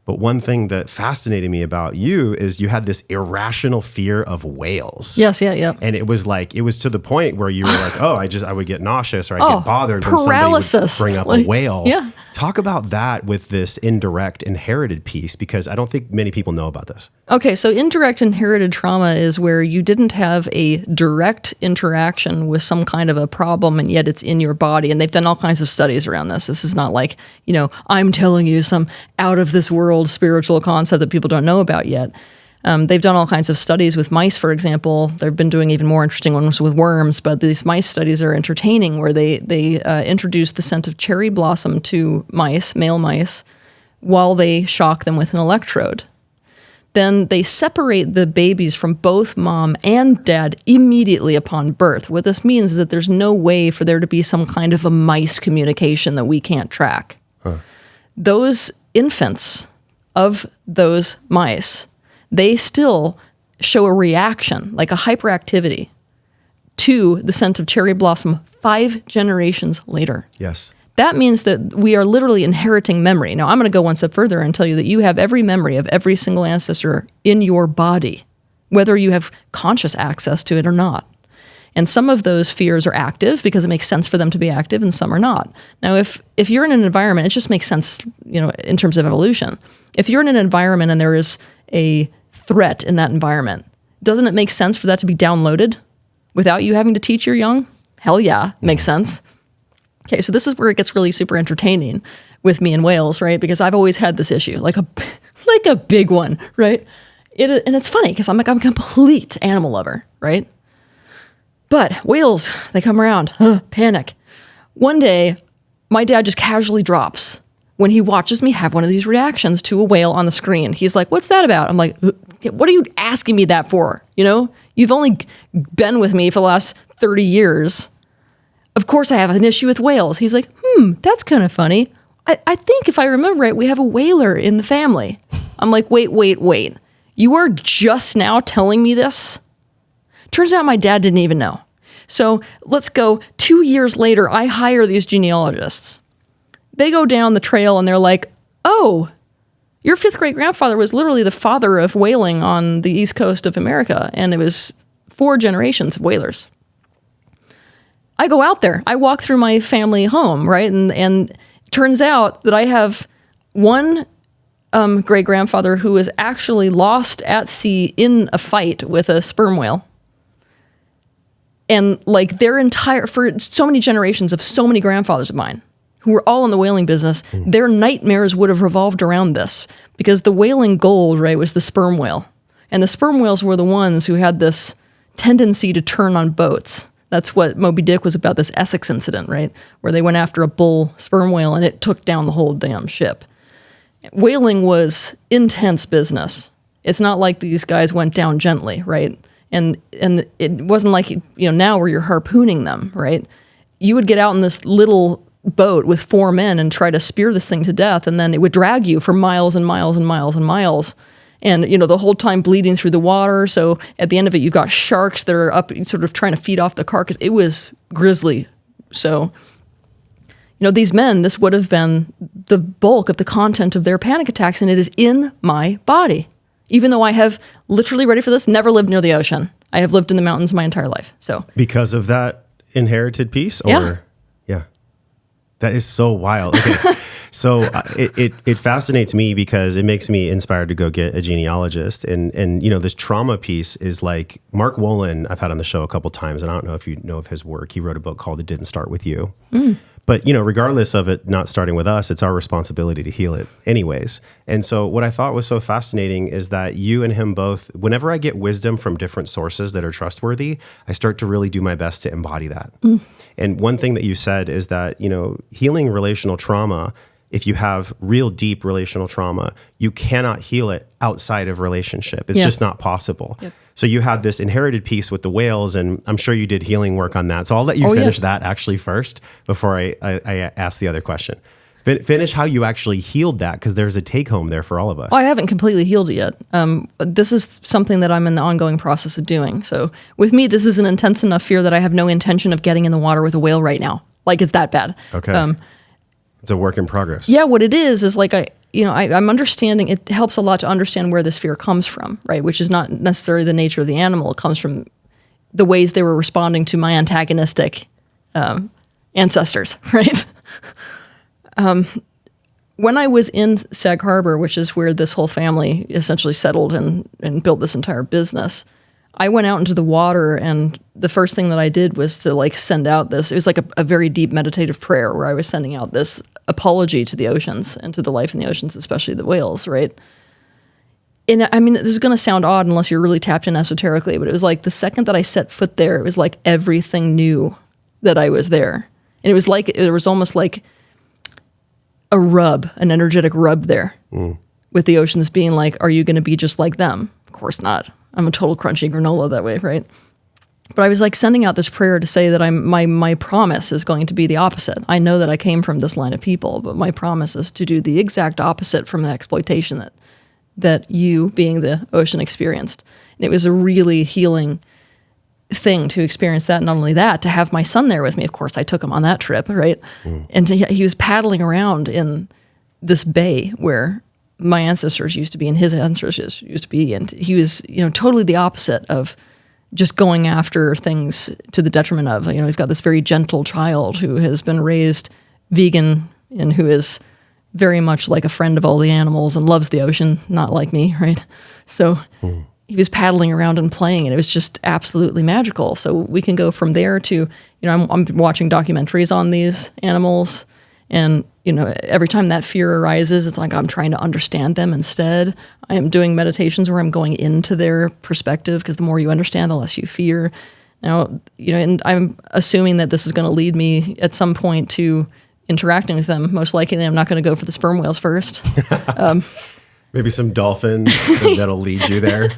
But one thing that fascinated me about you is you had this irrational fear of whales. Yes, yeah. And it was to the point where you were like, oh, I would get nauseous or I'd get bothered when paralysis. somebody would bring up a whale. Yeah. Talk about that with this indirect inherited piece, because I don't think many people know about this. Okay, so indirect inherited trauma is where you didn't have a direct interaction with some kind of a problem, and yet it's in your body. And they've done all kinds of studies around this. This is not like, I'm telling you some out of this world spiritual concept that people don't know about yet. They've done all kinds of studies with mice, for example. They've been doing even more interesting ones with worms, but these mice studies are entertaining where they introduce the scent of cherry blossom to mice, male mice, while they shock them with an electrode. Then they separate the babies from both mom and dad immediately upon birth. What this means is that there's no way for there to be some kind of a mice communication that we can't track. Huh. Those infants of those mice, they still show a reaction, like a hyperactivity, to the scent of cherry blossom 5 generations later. Yes. That means that we are literally inheriting memory. Now, I'm going to go one step further and tell you that you have every memory of every single ancestor in your body, whether you have conscious access to it or not. And some of those fears are active because it makes sense for them to be active, and some are not. Now, if you're in an environment, it just makes sense, in terms of evolution. If you're in an environment and there is a threat in that environment, doesn't it make sense for that to be downloaded without you having to teach your young? Hell yeah, makes sense. Okay, so this is where it gets really super entertaining with me and whales, right? Because I've always had this issue, like a big one, right? And it's funny because I'm a complete animal lover, right? But whales, they come around, panic. One day, my dad just casually drops when he watches me have one of these reactions to a whale on the screen. He's like, what's that about? I'm like, what are you asking me that for? You've only been with me for the last 30 years. Of course I have an issue with whales. He's like, that's kind of funny. I think if I remember right, we have a whaler in the family. I'm like, wait. You are just now telling me this? Turns out my dad didn't even know. So let's go 2 years later, I hire these genealogists. They go down the trail and they're like, oh, your fifth great grandfather was literally the father of whaling on the east coast of America. And it was 4 generations of whalers. I go out there. I walk through my family home, right? And it turns out that I have one great grandfather who was actually lost at sea in a fight with a sperm whale. And like for so many generations of so many grandfathers of mine who were all in the whaling business, their nightmares would have revolved around this, because the whaling gold, right, was the sperm whale. And the sperm whales were the ones who had this tendency to turn on boats. That's what Moby Dick was about, this Essex incident, right? Where they went after a bull sperm whale and it took down the whole damn ship. Whaling was intense business. It's not like these guys went down gently, right? And it wasn't like, now where you're harpooning them, right? You would get out in this little boat with 4 men and try to spear this thing to death, and then it would drag you for miles and miles and miles and miles. And, the whole time bleeding through the water. So at the end of it, you've got sharks that are up sort of trying to feed off the carcass. It was grisly. So, these men, this would have been the bulk of the content of their panic attacks, and it is in my body. Even though I have, literally ready for this, never lived near the ocean. I have lived in the mountains my entire life. So because of that inherited piece? Yeah. That is so wild. Okay. So it fascinates me because it makes me inspired to go get a genealogist. And this trauma piece is like Mark Wolin, I've had on the show a couple times, and I don't know if you know of his work. He wrote a book called It Didn't Start With You. But, regardless of it not starting with us, it's our responsibility to heal it anyways. And so what I thought was so fascinating is that you and him both, whenever I get wisdom from different sources that are trustworthy, I start to really do my best to embody that. And one thing that you said is that, healing relational trauma, if you have real deep relational trauma, you cannot heal it outside of relationship. It's just not possible. Yep. So you had this inherited piece with the whales, and I'm sure you did healing work on that. So I'll let you finish that actually first before I ask the other question. Finish how you actually healed that, because there's a take home there for all of us. Well, I haven't completely healed it yet. This is something that I'm in the ongoing process of doing. So with me, this is an intense enough fear that I have no intention of getting in the water with a whale right now. Like, it's that bad. Okay. It's a work in progress. Yeah, what it is like I'm understanding, it helps a lot to understand where this fear comes from, right? Which is not necessarily the nature of the animal. It comes from the ways they were responding to my antagonistic ancestors, right? When I was in Sag Harbor, which is where this whole family essentially settled and built this entire business, I went out into the water, and the first thing that I did was to send out this, it was like a very deep meditative prayer where I was sending out this apology to the oceans and to the life in the oceans, especially the whales, right? And I mean, this is going to sound odd unless you're really tapped in esoterically, but it was like the second that I set foot there, it was like everything knew that I was there. And it was almost like a rub, an energetic rub there with the oceans being like, are you going to be just like them? Of course not. I'm a total crunchy granola that way, right? But I was sending out this prayer to say that my promise is going to be the opposite. I know that I came from this line of people, but my promise is to do the exact opposite from the exploitation that you, being the ocean, experienced. And it was a really healing thing to experience that. Not only that, to have my son there with me. Of course, I took him on that trip, right? And he was paddling around in this bay where my ancestors used to be and his ancestors used to be. And he was, totally the opposite of just going after things to the detriment of, we've got this very gentle child who has been raised vegan and who is very much like a friend of all the animals and loves the ocean, not like me, right? So he was paddling around and playing, and it was just absolutely magical. So we can go from there to, I'm watching documentaries on these animals, and every time that fear arises, it's like I'm trying to understand them instead. I am doing meditations where I'm going into their perspective, because the more you understand, the less you fear. Now, and I'm assuming that this is going to lead me at some point to interacting with them. Most likely, I'm not going to go for the sperm whales first. Maybe some dolphins that'll lead you there.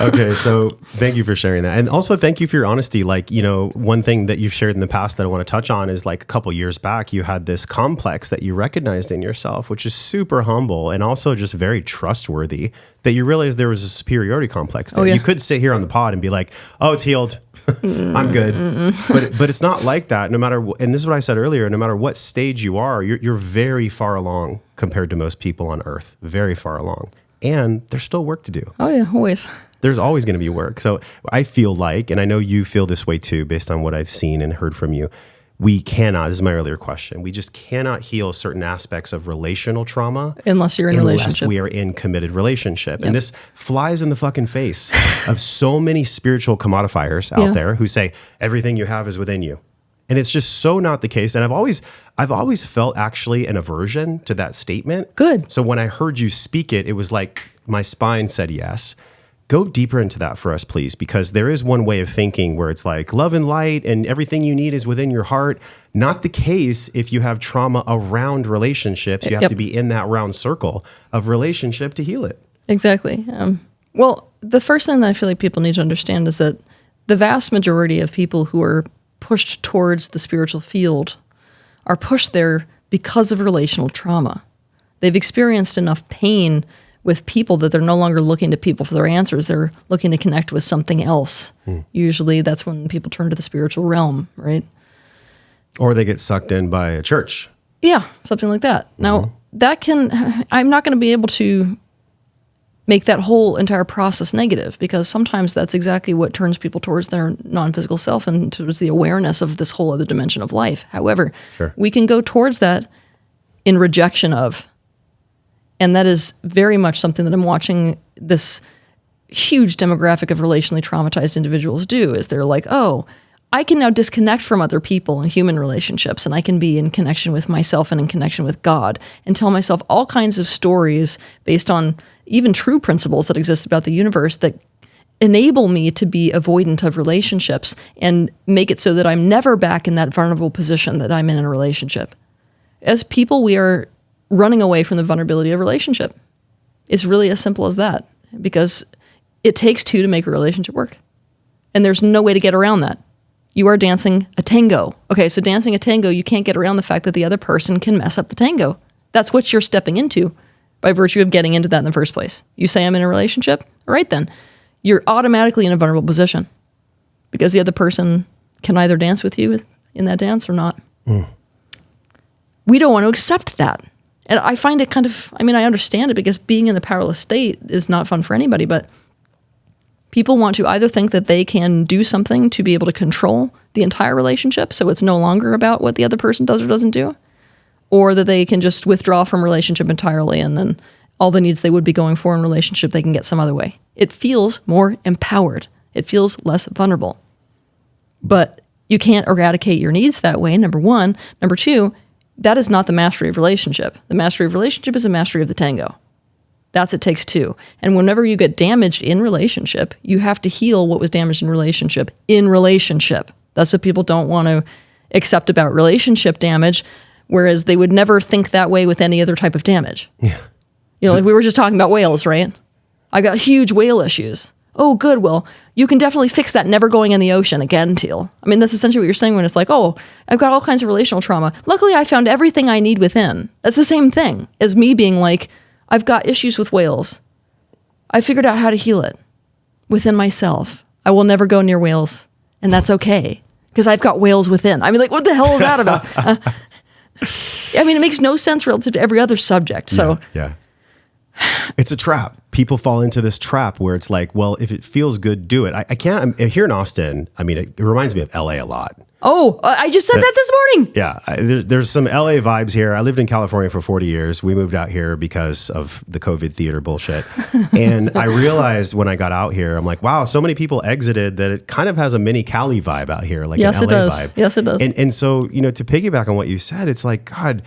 Okay, so thank you for sharing that. And also thank you for your honesty. Like, one thing that you've shared in the past that I want to touch on is like a couple years back, you had this complex that you recognized in yourself, which is super humble and also just very trustworthy, that you realized there was a superiority complex there. You could sit here on the pod and be like, oh, it's healed. I'm good. But it's not like that. No matter, and this is what I said earlier, no matter what stage you are, you're very far along compared to most people on earth, very far along. And there's still work to do. Oh yeah, always. There's always going to be work. So I feel like, and I know you feel this way too, based on what I've seen and heard from you, we cannot, this is my earlier question, we just cannot heal certain aspects of relational trauma unless you're in a relationship. Unless we are in committed relationship. Yep. And this flies in the fucking face of so many spiritual commodifiers out there who say everything you have is within you. And it's just so not the case. And I've always felt actually an aversion to that statement. Good. So when I heard you speak it, it was like my spine said yes. Go deeper into that for us, please, because there is one way of thinking where it's like love and light and everything you need is within your heart. Not the case if you have trauma around relationships. You have to be in that round circle of relationship to heal it. Exactly. Well, the first thing that I feel like people need to understand is that the vast majority of people who are pushed towards the spiritual field are pushed there because of relational trauma. They've experienced enough pain with people that they're no longer looking to people for their answers. They're looking to connect with something else. Usually that's when people turn to the spiritual realm, right? Or they get sucked in by a church. Yeah, something like that. Now, I'm not going to be able to make that whole entire process negative, because sometimes that's exactly what turns people towards their non-physical self and towards the awareness of this whole other dimension of life. However, we can go towards that in rejection of. And that is very much something that I'm watching this huge demographic of relationally traumatized individuals do, is they're like, oh, I can now disconnect from other people in human relationships, and I can be in connection with myself and in connection with God, and tell myself all kinds of stories based on even true principles that exist about the universe that enable me to be avoidant of relationships and make it so that I'm never back in that vulnerable position that I'm in a relationship. As people, we are running away from the vulnerability of relationship. It's really as simple as that, because it takes two to make a relationship work. And there's no way to get around that. You are dancing a tango. Okay, so dancing a tango, you can't get around the fact that the other person can mess up the tango. That's what you're stepping into by virtue of getting into that in the first place. You say I'm in a relationship? All right then. You're automatically in a vulnerable position because the other person can either dance with you in that dance or not. We don't want to accept that. And I find it kind of, I understand it, because being in the powerless state is not fun for anybody, but people want to either think that they can do something to be able to control the entire relationship, so it's no longer about what the other person does or doesn't do, or that they can just withdraw from relationship entirely, and then all the needs they would be going for in relationship, they can get some other way. It feels more empowered. It feels less vulnerable. But you can't eradicate your needs that way, number one. Number two, that is not the mastery of relationship. The mastery of relationship is a mastery of the tango. That's it takes two. And whenever you get damaged in relationship, you have to heal what was damaged in relationship. That's what people don't want to accept about relationship damage, whereas they would never think that way with any other type of damage. Yeah. Like we were just talking about whales, right? I got huge whale issues. Oh, good. Well, you can definitely fix that never going in the ocean again, Teal. That's essentially what you're saying when it's like, oh, I've got all kinds of relational trauma. Luckily, I found everything I need within. That's the same thing as me being like, I've got issues with whales. I figured out how to heal it within myself. I will never go near whales, and that's okay, because I've got whales within. What the hell is that about? It makes no sense relative to every other subject. So yeah. It's a trap. People fall into this trap where it's like, well, if it feels good, do it. I can't, here in Austin, it reminds me of LA a lot. Oh, I just said that this morning. Yeah, there's some LA vibes here. I lived in California for 40 years. We moved out here because of the COVID theater bullshit. And I realized when I got out here, I'm like, wow, so many people exited that it kind of has a mini Cali vibe out here, like yes, an LA it does. vibe. Yes, it does. And so, to piggyback on what you said, it's like, God,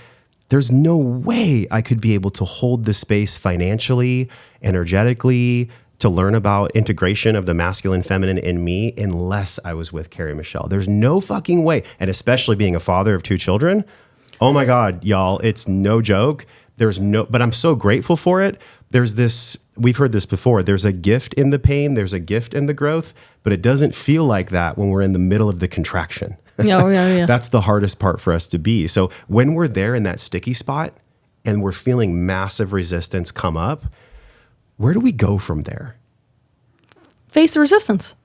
there's no way I could be able to hold the space financially, energetically, to learn about integration of the masculine, feminine in me unless I was with Carrie Michelle. There's no fucking way. And especially being a father of 2 children. Oh my God, y'all, it's no joke. but I'm so grateful for it. There's this, we've heard this before, there's a gift in the pain, there's a gift in the growth, but it doesn't feel like that when we're in the middle of the contraction. Yeah. That's the hardest part for us to be. So when we're there in that sticky spot and we're feeling massive resistance come up, where do we go from there? Face the resistance.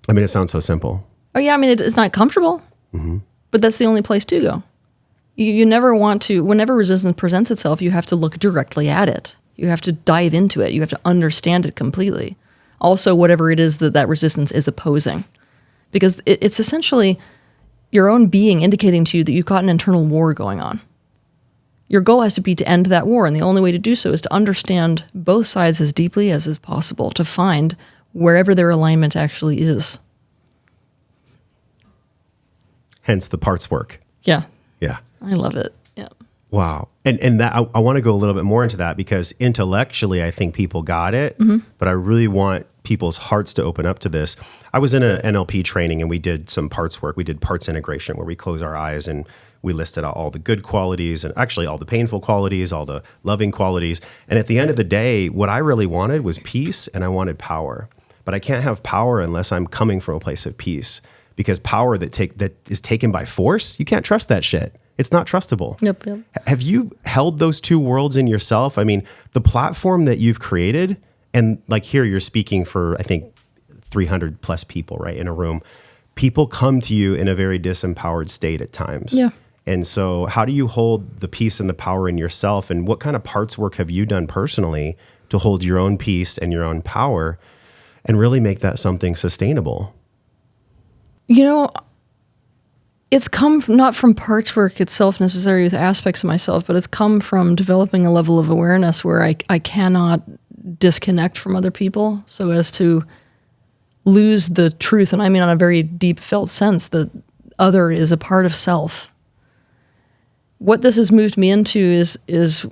I mean, it sounds so simple. Oh yeah, I mean, it's not comfortable, but that's the only place to go. You never want to, whenever resistance presents itself, you have to look directly at it. You have to dive into it. You have to understand it completely. Also, whatever it is that resistance is opposing. Because it's essentially your own being indicating to you that you've got an internal war going on. Your goal has to be to end that war, and the only way to do so is to understand both sides as deeply as is possible, to find wherever their alignment actually is. Hence the parts work. Yeah. Yeah. I love it. Yeah. Wow. And that I want to go a little bit more into that because intellectually, I think people got it, but I really want people's hearts to open up to this. I was in an NLP training and we did some parts work. We did parts integration where we close our eyes and we listed out all the good qualities and actually all the painful qualities, all the loving qualities. And at the end of the day, what I really wanted was peace and I wanted power. But I can't have power unless I'm coming from a place of peace, because power that is taken by force, you can't trust that shit. It's not trustable. Yep. Have you held those two worlds in yourself? I mean, the platform that you've created, and like here you're speaking for, I think, 300 plus people, right, in a room. People come to you in a very disempowered state at times. Yeah. And so how do you hold the peace and the power in yourself? And what kind of parts work have you done personally to hold your own peace and your own power and really make that something sustainable? You know, it's come not from parts work itself necessarily with aspects of myself, but it's come from developing a level of awareness where I cannot disconnect from other people so as to lose the truth. And I mean on a very deep felt sense that other is a part of self. What this has moved me into is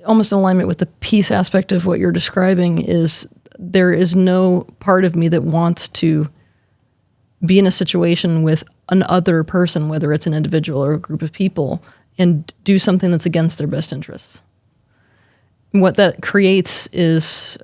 almost in alignment with the peace aspect of what you're describing. Is there is no part of me that wants to be in a situation with an other person, whether it's an individual or a group of people, and do something that's against their best interests. What that creates is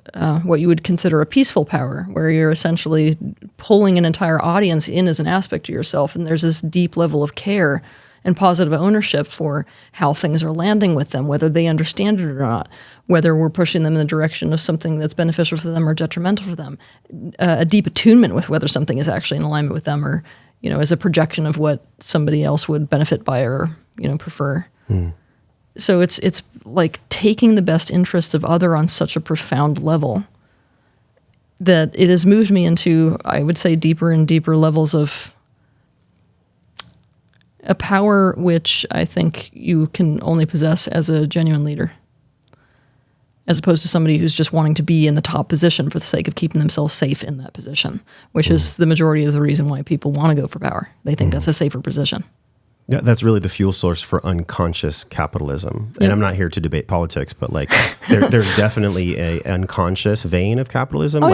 what you would consider a peaceful power, where you're essentially pulling an entire audience in as an aspect of yourself, and there's this deep level of care and positive ownership for how things are landing with them, whether they understand it or not, whether we're pushing them in the direction of something that's beneficial for them or detrimental for them, a deep attunement with whether something is actually in alignment with them or, you know, as a projection of what somebody else would benefit by or, you know, prefer. So it's like taking the best interests of other on such a profound level that it has moved me into, I would say, deeper and deeper levels of a power which I think you can only possess as a genuine leader, as opposed to somebody who's just wanting to be in the top position for the sake of keeping themselves safe in that position, which is the majority of the reason why people want to go for power. They think that's a safer position. Yeah, that's really the fuel source for unconscious capitalism. And I'm not here to debate politics, but like there's definitely a unconscious vein of capitalism.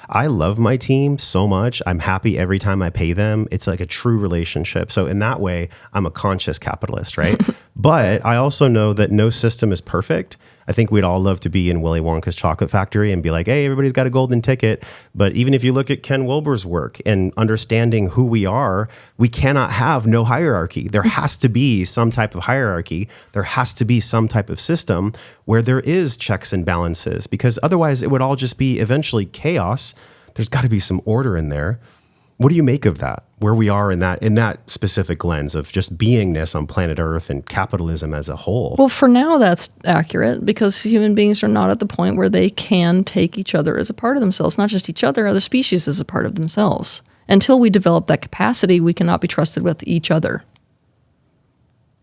I love my team so much. I'm happy every time I pay them. It's like a true relationship. So in that way, I'm a conscious capitalist, right? But I also know that no system is perfect. I think we'd all love to be in Willy Wonka's chocolate factory and be like, hey, everybody's got a golden ticket. But even if you look at Ken Wilber's work and understanding who we are, we cannot have no hierarchy. There has to be some type of hierarchy. There has to be some type of system where there is checks and balances, because otherwise it would all just be eventually chaos. There's got to be some order in there. What do you make of that? Where we are in that specific lens of just beingness on planet Earth and capitalism as a whole? Well, for now, that's accurate because human beings are not at the point where they can take each other as a part of themselves, not just each other species as a part of themselves. Until we develop that capacity, we cannot be trusted with each other.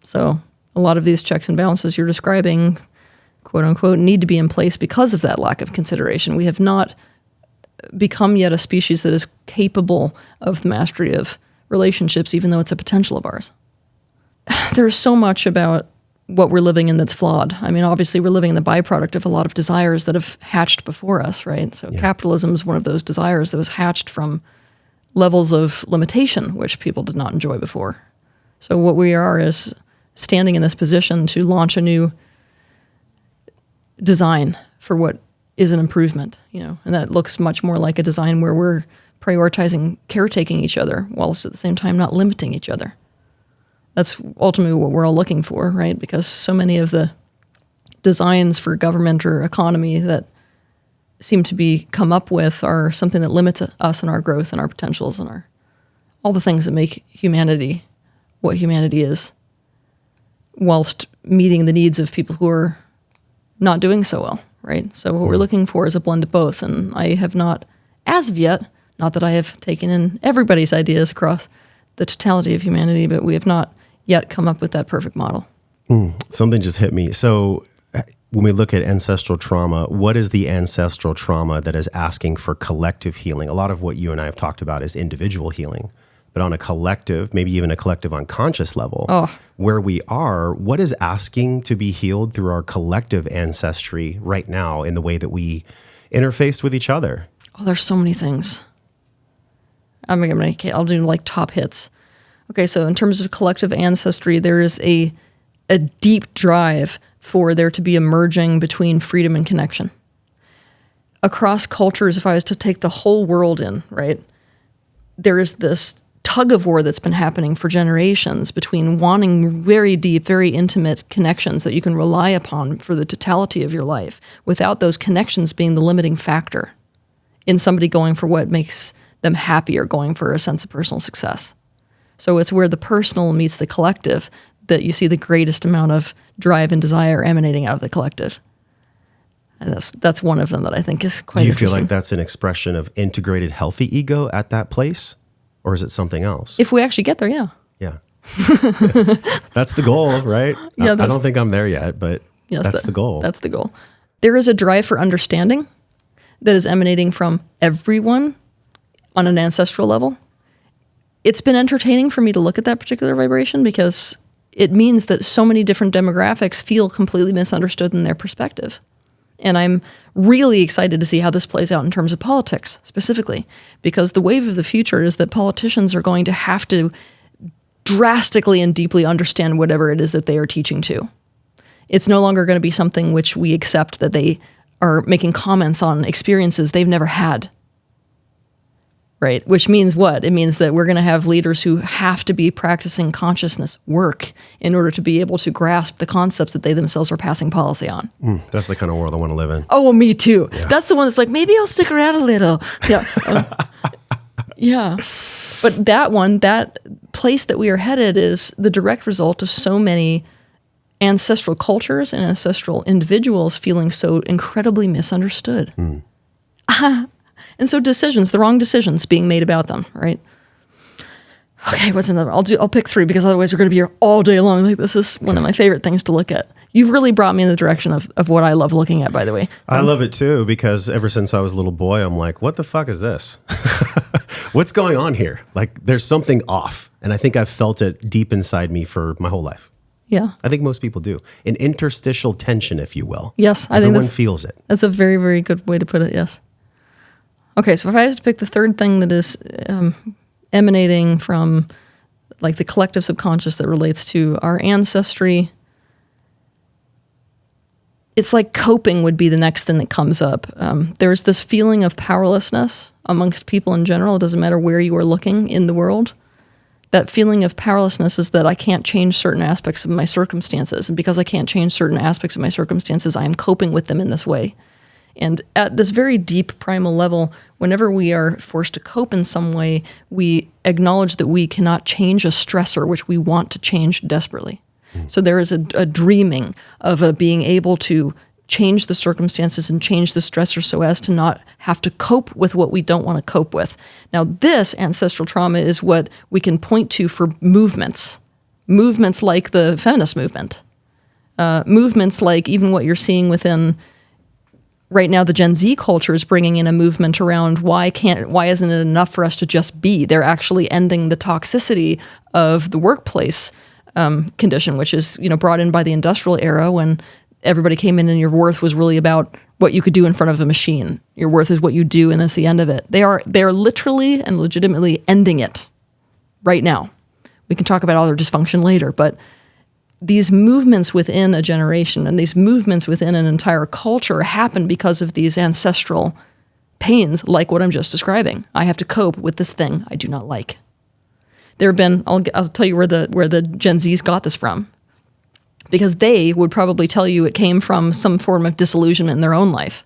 So a lot of these checks and balances you're describing, quote unquote, need to be in place because of that lack of consideration. We have not become yet a species that is capable of the mastery of relationships, even though it's a potential of ours. There's so much about what we're living in that's flawed. I mean, obviously we're living in the byproduct of a lot of desires that have hatched before us, right? So capitalism is one of those desires that was hatched from levels of limitation, which people did not enjoy before. So what we are is standing in this position to launch a new design for what is an improvement, and that looks much more like a design where we're prioritizing caretaking each other whilst at the same time not limiting each other. That's ultimately what we're all looking for, right? Because so many of the designs for government or economy that seem to be come up with are something that limits us and our growth and our potentials and all the things that make humanity what humanity is, whilst meeting the needs of people who are not doing so well, right? So what we're looking for is a blend of both, and I have not, as of yet, not that I have taken in everybody's ideas across the totality of humanity, but we have not yet come up with that perfect model. Something just hit me. So when we look at ancestral trauma, what is the ancestral trauma that is asking for collective healing? A lot of what you and I have talked about is individual healing, but on a collective, maybe even a collective unconscious level, where we are, what is asking to be healed through our collective ancestry right now in the way that we interface with each other? Oh, there's so many things. I'll do like top hits. Okay, so in terms of collective ancestry, there is a deep drive for there to be a merging between freedom and connection. Across cultures, if I was to take the whole world in, right, there is this tug of war that's been happening for generations between wanting very deep, very intimate connections that you can rely upon for the totality of your life, without those connections being the limiting factor in somebody going for what makes them happy or going for a sense of personal success. So it's where the personal meets the collective that you see the greatest amount of drive and desire emanating out of the collective. And that's one of them that I think is quite interesting. Do you feel like that's an expression of integrated healthy ego at that place? Or is it something else? If we actually get there, yeah. Yeah. That's the goal, right? Yeah, I don't think I'm there yet, but that's the goal. That's the goal. There is a drive for understanding that is emanating from everyone on an ancestral level. It's been entertaining for me to look at that particular vibration because it means that so many different demographics feel completely misunderstood in their perspective. And I'm really excited to see how this plays out in terms of politics specifically, because the wave of the future is that politicians are going to have to drastically and deeply understand whatever it is that they are teaching to. It's no longer going to be something which we accept that they are making comments on experiences they've never had. Right? Which means what? It means that we're going to have leaders who have to be practicing consciousness work in order to be able to grasp the concepts that they themselves are passing policy on. That's the kind of world I want to live in. Oh, well, me too. Yeah. That's the one that's like, maybe I'll stick around a little. Yeah. Yeah. But that place that we are headed is the direct result of so many ancestral cultures and ancestral individuals feeling so incredibly misunderstood. And so the wrong decisions being made about them, right? Okay, what's another? I'll pick three because otherwise we're going to be here all day long. Like, this is one of my favorite things to look at. You've really brought me in the direction of what I love looking at, by the way. I love it too, because ever since I was a little boy, I'm like, what the fuck is this? What's going on here? Like, there's something off. And I think I've felt it deep inside me for my whole life. Yeah. I think most people do. An interstitial tension, if you will. Yes. Everyone feels it. That's a very, very good way to put it, yes. Okay, so if I was to pick the third thing that is emanating from like the collective subconscious that relates to our ancestry, it's like coping would be the next thing that comes up. There's this feeling of powerlessness amongst people in general. It doesn't matter where you are looking in the world. That feeling of powerlessness is that I can't change certain aspects of my circumstances. And because I can't change certain aspects of my circumstances, I am coping with them in this way. And at this very deep primal level, whenever we are forced to cope in some way, we acknowledge that we cannot change a stressor which we want to change desperately. So there is a dreaming of being able to change the circumstances and change the stressor so as to not have to cope with what we don't want to cope with. Now, this ancestral trauma is what we can point to for movements like the feminist movement, movements like even what you're seeing within right now, the Gen Z culture is bringing in a movement around why isn't it enough for us to just be? They're actually ending the toxicity of the workplace condition, which is brought in by the industrial era when everybody came in and your worth was really about what you could do in front of a machine. Your worth is what you do, and that's the end of it. They are literally and legitimately ending it right now. We can talk about all their dysfunction later, but these movements within a generation and these movements within an entire culture happen because of these ancestral pains, like what I'm just describing. I have to cope with this thing I do not like. There have been, I'll tell you where the Gen Zs got this from, because they would probably tell you it came from some form of disillusionment in their own life.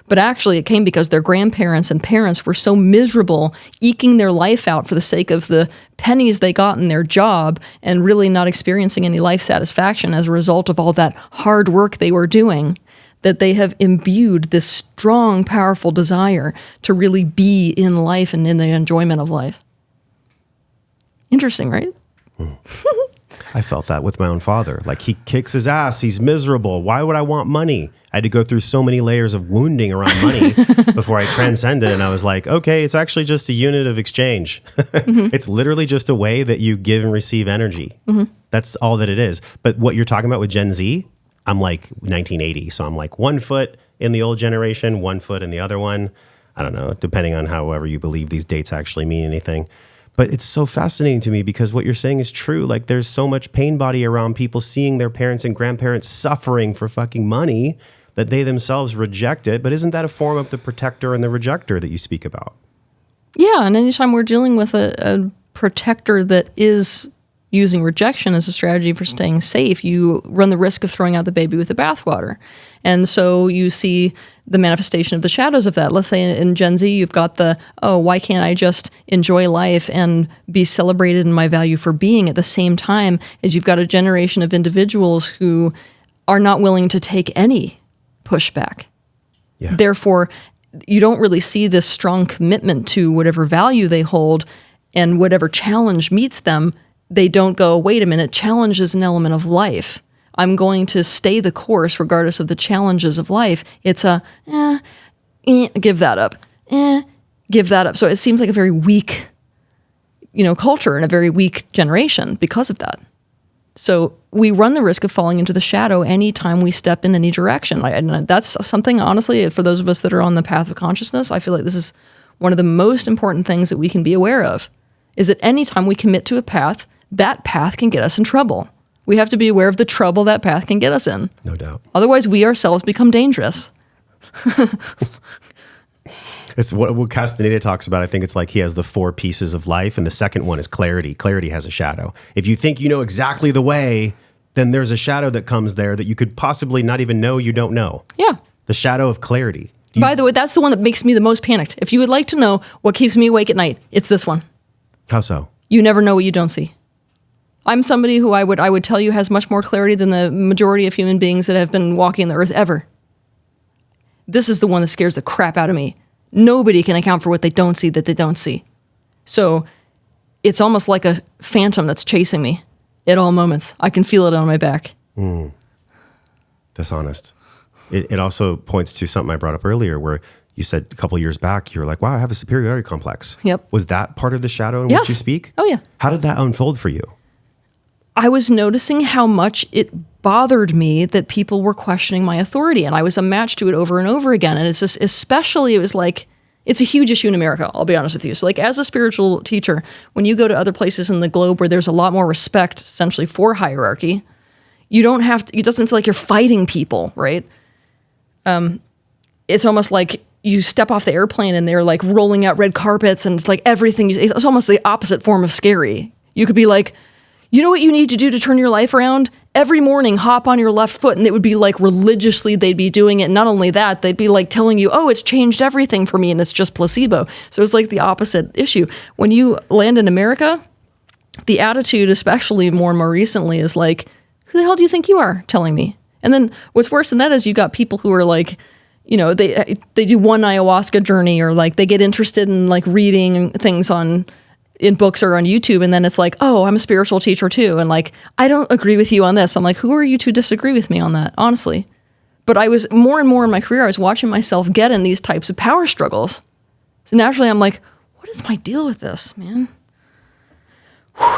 But actually it came because their grandparents and parents were so miserable eking their life out for the sake of the pennies they got in their job and really not experiencing any life satisfaction as a result of all that hard work they were doing, that they have imbued this strong, powerful desire to really be in life and in the enjoyment of life. Interesting, right? I felt that with my own father. Like, he kicks his ass. He's miserable. Why would I want money? I had to go through so many layers of wounding around money before I transcended. And I was like, okay, it's actually just a unit of exchange. It's literally just a way that you give and receive energy. That's all that it is. But what you're talking about with Gen Z, I'm like 1980. So I'm like 1 foot in the old generation, 1 foot in the other one. I don't know, depending on however you believe these dates actually mean anything. But it's so fascinating to me because what you're saying is true. Like, there's so much pain body around people seeing their parents and grandparents suffering for fucking money that they themselves reject it. But isn't that a form of the protector and the rejector that you speak about? Yeah, and anytime we're dealing with a protector that is using rejection as a strategy for staying safe, you run the risk of throwing out the baby with the bathwater. And so you see the manifestation of the shadows of that. Let's say in Gen Z, you've got why can't I just enjoy life and be celebrated in my value for being, at the same time as you've got a generation of individuals who are not willing to take any pushback. Yeah. Therefore, you don't really see this strong commitment to whatever value they hold, and whatever challenge meets them, they don't go, wait a minute, challenge is an element of life. I'm going to stay the course regardless of the challenges of life. It's give that up. Give that up. So it seems like a very weak, culture and a very weak generation because of that. So we run the risk of falling into the shadow anytime we step in any direction. And that's something, honestly, for those of us that are on the path of consciousness, I feel like this is one of the most important things that we can be aware of, is that anytime we commit to a path, that path can get us in trouble. We have to be aware of the trouble that path can get us in. No doubt. Otherwise, we ourselves become dangerous. It's what Castaneda talks about. I think it's like he has the 4 pieces of life, and the second one is clarity. Clarity has a shadow. If you think you know exactly the way, then there's a shadow that comes there that you could possibly not even know you don't know. Yeah. The shadow of clarity. By the way, that's the one that makes me the most panicked. If you would like to know what keeps me awake at night, it's this one. How so? You never know what you don't see. I'm somebody who I would tell you has much more clarity than the majority of human beings that have been walking the earth ever. This is the one that scares the crap out of me. Nobody can account for what they don't see that they don't see. So it's almost like a phantom that's chasing me at all moments. I can feel it on my back. Dishonest. It also points to something I brought up earlier where you said a couple of years back, you were like, wow, I have a superiority complex. Yep. Was that part of the shadow in Yes. which you speak? Oh, yeah. How did that unfold for you? I was noticing how much it bothered me that people were questioning my authority, and I was a match to it over and over again. And it's just, especially, it was like, it's a huge issue in America, I'll be honest with you. So like, as a spiritual teacher, when you go to other places in the globe where there's a lot more respect essentially for hierarchy, you don't have to, it doesn't feel like you're fighting people, right? It's almost like you step off the airplane and they're like rolling out red carpets, and it's like everything, it's almost the opposite form of scary. You could be like, you know what you need to do to turn your life around? Every morning, hop on your left foot, and it would be like religiously they'd be doing it. Not only that, they'd be like telling you, oh, it's changed everything for me, and it's just placebo. So it's like the opposite issue. When you land in America, the attitude, especially more and more recently, is like, who the hell do you think you are telling me? And then what's worse than that is you got people who are like, they do one ayahuasca journey, or like they get interested in like reading things in books or on YouTube, and then it's like, oh, I'm a spiritual teacher too, and like, I don't agree with you on this. I'm like, who are you to disagree with me on that, honestly? But I was more and more in my career, I was watching myself get in these types of power struggles. So naturally, I'm like, what is my deal with this, man?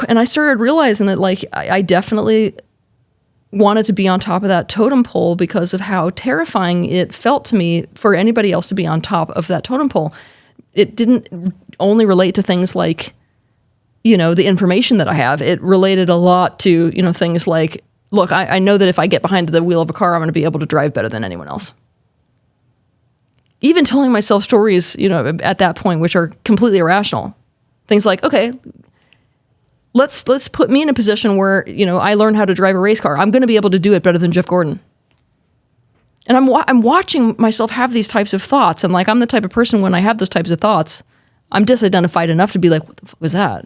And I started realizing that like, I definitely wanted to be on top of that totem pole because of how terrifying it felt to me for anybody else to be on top of that totem pole. It didn't only relate to things like, the information that I have. It related a lot to, things like look, I know that if I get behind the wheel of a car, I'm going to be able to drive better than anyone else. Even telling myself stories, at that point, which are completely irrational. Things like, okay, let's put me in a position where, I learn how to drive a race car. I'm going to be able to do it better than Jeff Gordon. And I'm watching myself have these types of thoughts. And like, I'm the type of person, when I have those types of thoughts, I'm disidentified enough to be like, what the fuck was that?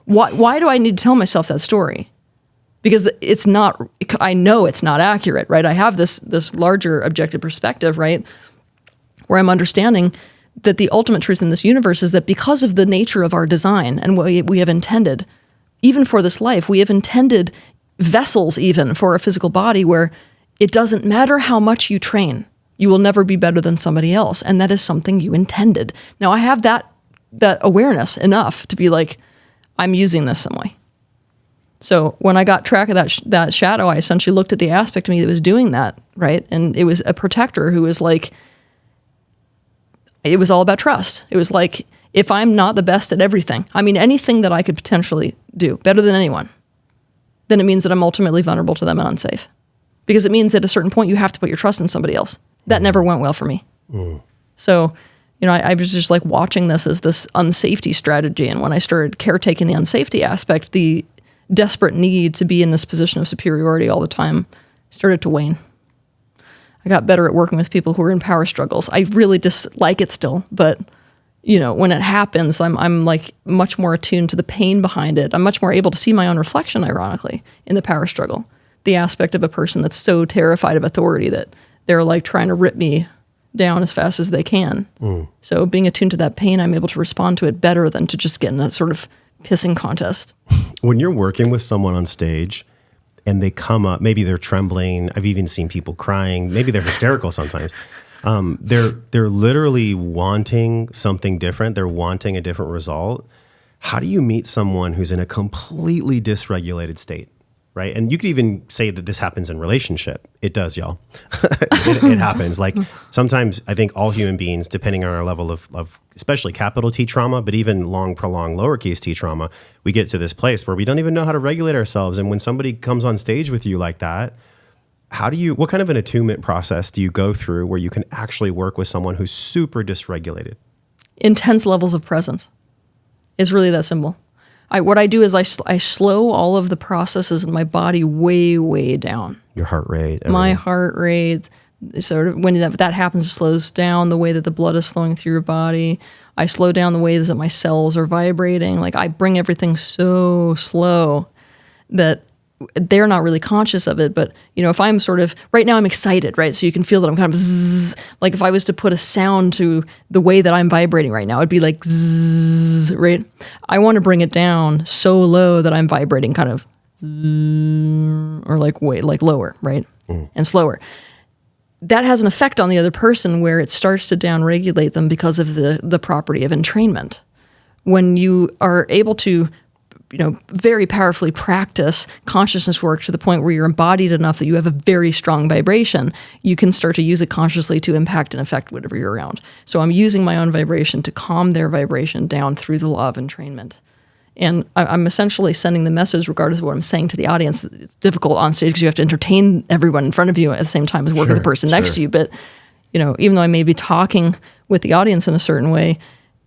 Why do I need to tell myself that story? Because I know it's not accurate, right? I have this larger objective perspective, right? Where I'm understanding that the ultimate truth in this universe is that because of the nature of our design and what we have intended, even for this life, we have intended vessels even for a physical body where it doesn't matter how much you train, you will never be better than somebody else. And that is something you intended. Now I have that awareness enough to be like, I'm using this some way. So when I got track of that shadow, I essentially looked at the aspect of me that was doing that, right? And it was a protector who was like, it was all about trust. It was like, if I'm not the best at everything, anything that I could potentially do better than anyone, then it means that I'm ultimately vulnerable to them and unsafe. Because it means at a certain point you have to put your trust in somebody else. That never went well for me. So, I was just like watching this as this unsafety strategy. And when I started caretaking the unsafety aspect, the desperate need to be in this position of superiority all the time started to wane. I got better at working with people who are in power struggles. I really dislike it still, but when it happens, I'm like much more attuned to the pain behind it. I'm much more able to see my own reflection, ironically, in the power struggle. The aspect of a person that's so terrified of authority that they're like trying to rip me down as fast as they can. So being attuned to that pain, I'm able to respond to it better than to just get in that sort of pissing contest. When you're working with someone on stage and they come up, maybe they're trembling. I've even seen people crying. Maybe they're hysterical sometimes. They're literally wanting something different. They're wanting a different result. How do you meet someone who's in a completely dysregulated state? Right. And you could even say that this happens in relationship. It does, y'all. it happens. Like sometimes I think all human beings, depending on our level of especially capital T trauma, but even long, prolonged lowercase t trauma, we get to this place where we don't even know how to regulate ourselves. And when somebody comes on stage with you like that, what kind of an attunement process do you go through where you can actually work with someone who's super dysregulated? Intense levels of presence. It's really that simple. What I do is I slow all of the processes in my body way, way down. Your heart rate. Everything. My heart rate. Sort of when that happens, it slows down the way that the blood is flowing through your body. I slow down the ways that my cells are vibrating. Like I bring everything so slow that they're not really conscious of it. But, if I'm sort of, right now I'm excited, right? So you can feel that I'm kind of zzz. Like if I was to put a sound to the way that I'm vibrating right now, it'd be like zzz, right? I want to bring it down so low that I'm vibrating kind of zzz, or like way, like lower, right? And slower. That has an effect on the other person where it starts to downregulate them because of the property of entrainment. When you are able to very powerfully practice consciousness work to the point where you're embodied enough that you have a very strong vibration, you can start to use it consciously to impact and affect whatever you're around. So I'm using my own vibration to calm their vibration down through the law of entrainment. And I'm essentially sending the message regardless of what I'm saying to the audience. It's difficult on stage because you have to entertain everyone in front of you at the same time as work with the person next to you. But, even though I may be talking with the audience in a certain way,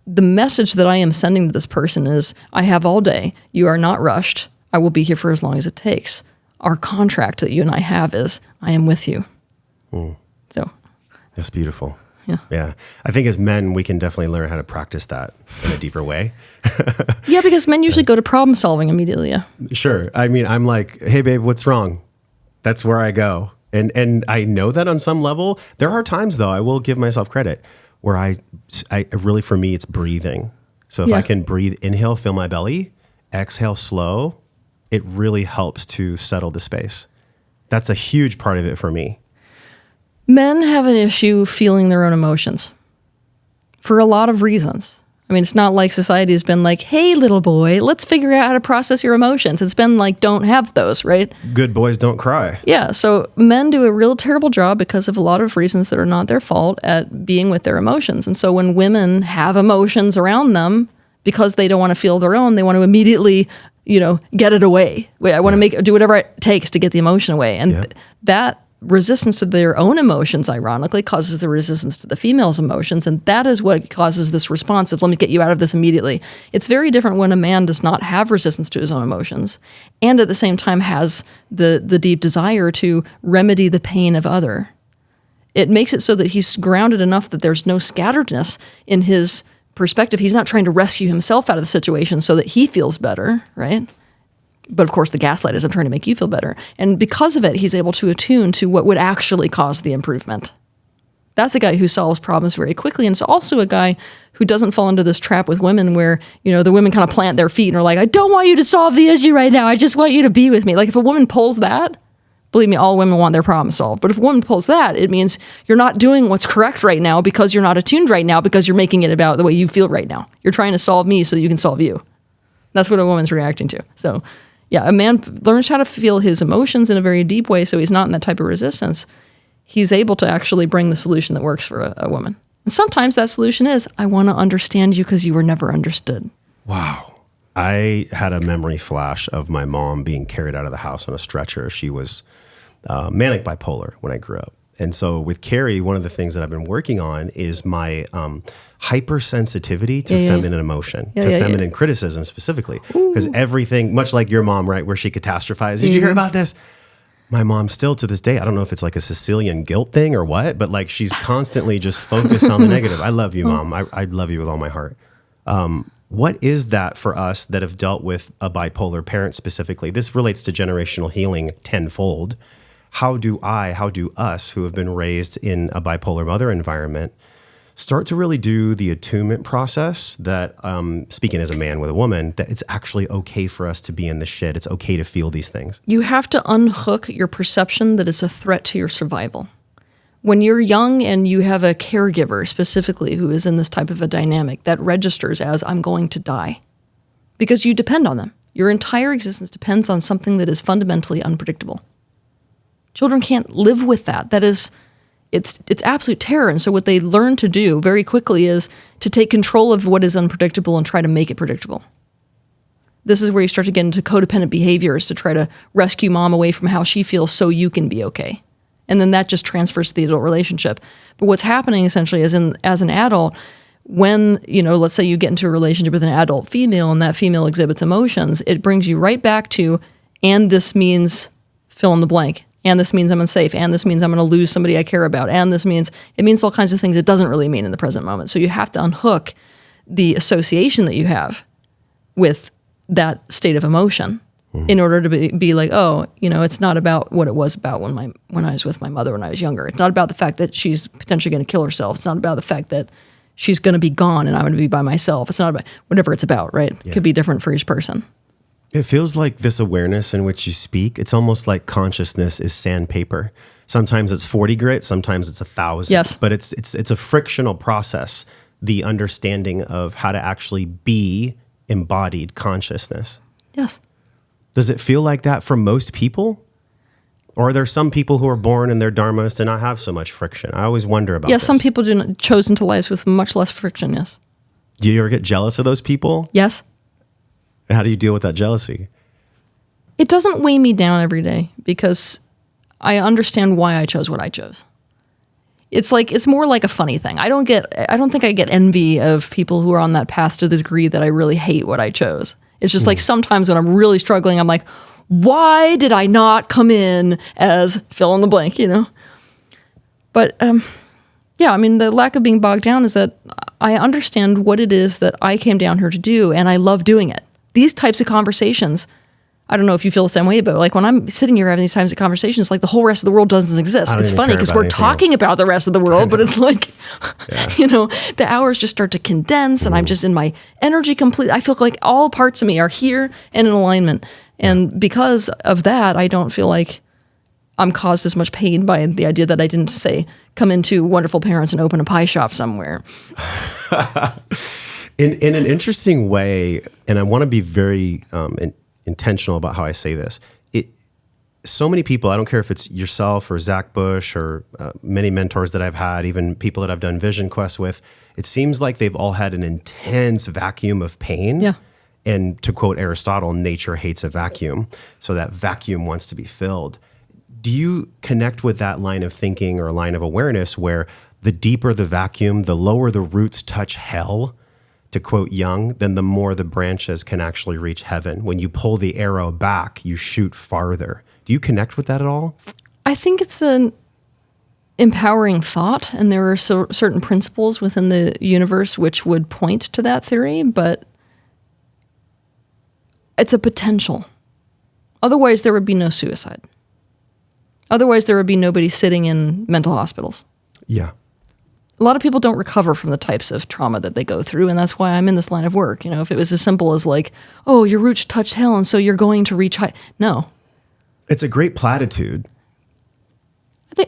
the message that I am sending to this person is, I have all day. You are not rushed. I will be here for as long as it takes. Our contract that you and I have is, I am with you. So that's beautiful. Yeah. I think as men, we can definitely learn how to practice that in a deeper way. Yeah, because men usually go to problem solving immediately. Yeah. Sure. I'm like, hey, babe, what's wrong? That's where I go. And I know that on some level. There are times, though, I will give myself credit, where I really, for me, it's breathing. So if I can breathe, inhale, fill my belly, exhale slow, it really helps to settle the space. That's a huge part of it for me. Men have an issue feeling their own emotions for a lot of reasons. It's not like society has been like, hey, little boy, let's figure out how to process your emotions. It's been like, don't have those, right? Good boys don't cry. Yeah, so men do a real terrible job because of a lot of reasons that are not their fault at being with their emotions. And so when women have emotions around them, because they don't want to feel their own, they want to immediately get it away. I want to do whatever it takes to get the emotion away. And that resistance to their own emotions, ironically, causes the resistance to the female's emotions. And that is what causes this response of, let me get you out of this immediately. It's very different when a man does not have resistance to his own emotions and at the same time has the deep desire to remedy the pain of other. It makes it so that he's grounded enough that there's no scatteredness in his perspective. He's not trying to rescue himself out of the situation so that he feels better, right? But of course, the gaslight is, I'm trying to make you feel better. And because of it, he's able to attune to what would actually cause the improvement. That's a guy who solves problems very quickly. And it's also a guy who doesn't fall into this trap with women where, the women kind of plant their feet and are like, I don't want you to solve the issue right now. I just want you to be with me. Like if a woman pulls that, believe me, all women want their problem solved. But if a woman pulls that, it means you're not doing what's correct right now because you're not attuned right now because you're making it about the way you feel right now. You're trying to solve me so that you can solve you. That's what a woman's reacting to. So yeah, a man learns how to feel his emotions in a very deep way so he's not in that type of resistance. He's able to actually bring the solution that works for a woman. And sometimes that solution is, I want to understand you because you were never understood. Wow. I had a memory flash of my mom being carried out of the house on a stretcher. She was manic bipolar when I grew up. And so with Carrie, one of the things that I've been working on is my hypersensitivity to feminine emotion, to feminine criticism specifically. Because everything, much like your mom, right, where she catastrophizes, did you hear about this? My mom still to this day, I don't know if it's like a Sicilian guilt thing or what, but like she's constantly just focused on the negative. I love you, Mom. I love you with all my heart. What is that for us that have dealt with a bipolar parent specifically? This relates to generational healing tenfold. How do us who have been raised in a bipolar mother environment start to really do the attunement process that, speaking as a man with a woman, that it's actually okay for us to be in the shit. It's okay to feel these things. You have to unhook your perception that it's a threat to your survival. When you're young and you have a caregiver specifically who is in this type of a dynamic, that registers as, I'm going to die. Because you depend on them. Your entire existence depends on something that is fundamentally unpredictable. Children can't live with that. That is, it's absolute terror. And so what they learn to do very quickly is to take control of what is unpredictable and try to make it predictable. This is where you start to get into codependent behaviors to try to rescue mom away from how she feels so you can be okay. And then that just transfers to the adult relationship. But what's happening essentially is as an adult, when, let's say you get into a relationship with an adult female and that female exhibits emotions, it brings you right back to, and this means fill in the blank. And this means I'm unsafe. And this means I'm going to lose somebody I care about. And it means all kinds of things it doesn't really mean in the present moment. So you have to unhook the association that you have with that state of emotion in order to be like, oh, it's not about what it was about when I was with my mother when I was younger. It's not about the fact that she's potentially going to kill herself. It's not about the fact that she's going to be gone and I'm going to be by myself. It's not about whatever it's about, right? Yeah. It could be different for each person. It feels like this awareness in which you speak, it's almost like consciousness is sandpaper. Sometimes it's 40 grit, sometimes it's 1,000. Yes. But it's a frictional process, the understanding of how to actually be embodied consciousness. Yes. Does it feel like that for most people? Or are there some people who are born in their dharmas to not have so much friction? I always wonder about this. Some people chose into lives with much less friction, yes. Do you ever get jealous of those people? Yes. How do you deal with that jealousy? It doesn't weigh me down every day because I understand why I chose what I chose. It's more like a funny thing. I don't think I get envy of people who are on that path to the degree that I really hate what I chose. It's just like sometimes when I'm really struggling, I'm like, why did I not come in as fill in the blank, But the lack of being bogged down is that I understand what it is that I came down here to do and I love doing it. These types of conversations, I don't know if you feel the same way, but like when I'm sitting here having these types of conversations, like the whole rest of the world doesn't exist. It's funny because we're talking about the rest of the world, but it's like, the hours just start to condense and I'm just in my energy completely. I feel like all parts of me are here and in alignment. And because of that, I don't feel like I'm caused as much pain by the idea that I didn't, say, come into Wonderful Parents and open a pie shop somewhere. In an interesting way, and I want to be very intentional about how I say this, so many people, I don't care if it's yourself or Zach Bush or many mentors that I've had, even people that I've done vision quests with, it seems like they've all had an intense vacuum of pain. Yeah. And to quote Aristotle, nature hates a vacuum. So that vacuum wants to be filled. Do you connect with that line of thinking or line of awareness where the deeper the vacuum, the lower the roots touch hell, to quote Jung, then the more the branches can actually reach heaven? When you pull the arrow back, you shoot farther. Do you connect with that at all? I think it's an empowering thought, and there are certain principles within the universe which would point to that theory, but it's a potential. Otherwise, there would be no suicide. Otherwise, there would be nobody sitting in mental hospitals. Yeah. A lot of people don't recover from the types of trauma that they go through, and that's why I'm in this line of work. If it was as simple as like, oh, your roots touched hell, and so you're going to reach high. No. It's a great platitude.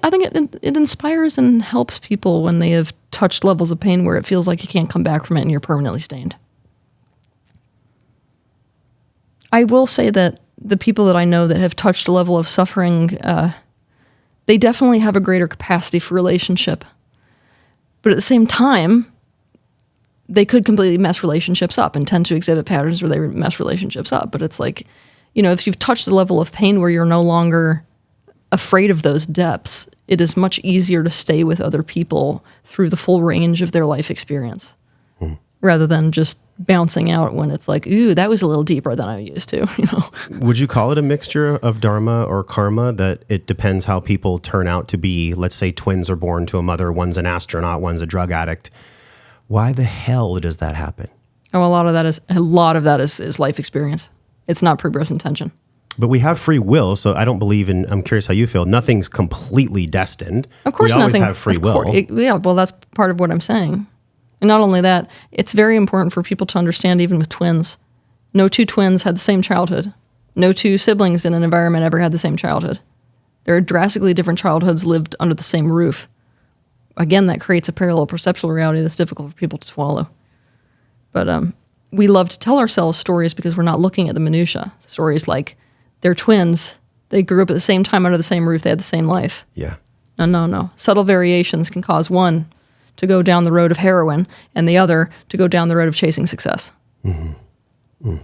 I think it inspires and helps people when they have touched levels of pain where it feels like you can't come back from it and you're permanently stained. I will say that the people that I know that have touched a level of suffering, they definitely have a greater capacity for relationship. But at the same time, they could completely mess relationships up and tend to exhibit patterns where they mess relationships up. But it's like, if you've touched the level of pain where you're no longer afraid of those depths, it is much easier to stay with other people through the full range of their life experience, rather than just bouncing out when it's like, ooh, that was a little deeper than I'm used to. Would you call it a mixture of dharma or karma, that it depends how people turn out to be? Let's say twins are born to a mother, one's an astronaut, one's a drug addict. Why the hell does that happen? Oh, a lot of that is life experience. It's not pre-birth intention. But we have free will, so I don't believe in, I'm curious how you feel, nothing's completely destined. Of course, we always have free will. Well, that's part of what I'm saying. And not only that, it's very important for people to understand, even with twins, no two twins had the same childhood. No two siblings in an environment ever had the same childhood. There are drastically different childhoods lived under the same roof. Again, that creates a parallel perceptual reality that's difficult for people to swallow. But we love to tell ourselves stories because we're not looking at the minutia. Stories like, they're twins. They grew up at the same time under the same roof. They had the same life. Yeah. No. Subtle variations can cause one to go down the road of heroin and the other to go down the road of chasing success. Mm-hmm. Mm.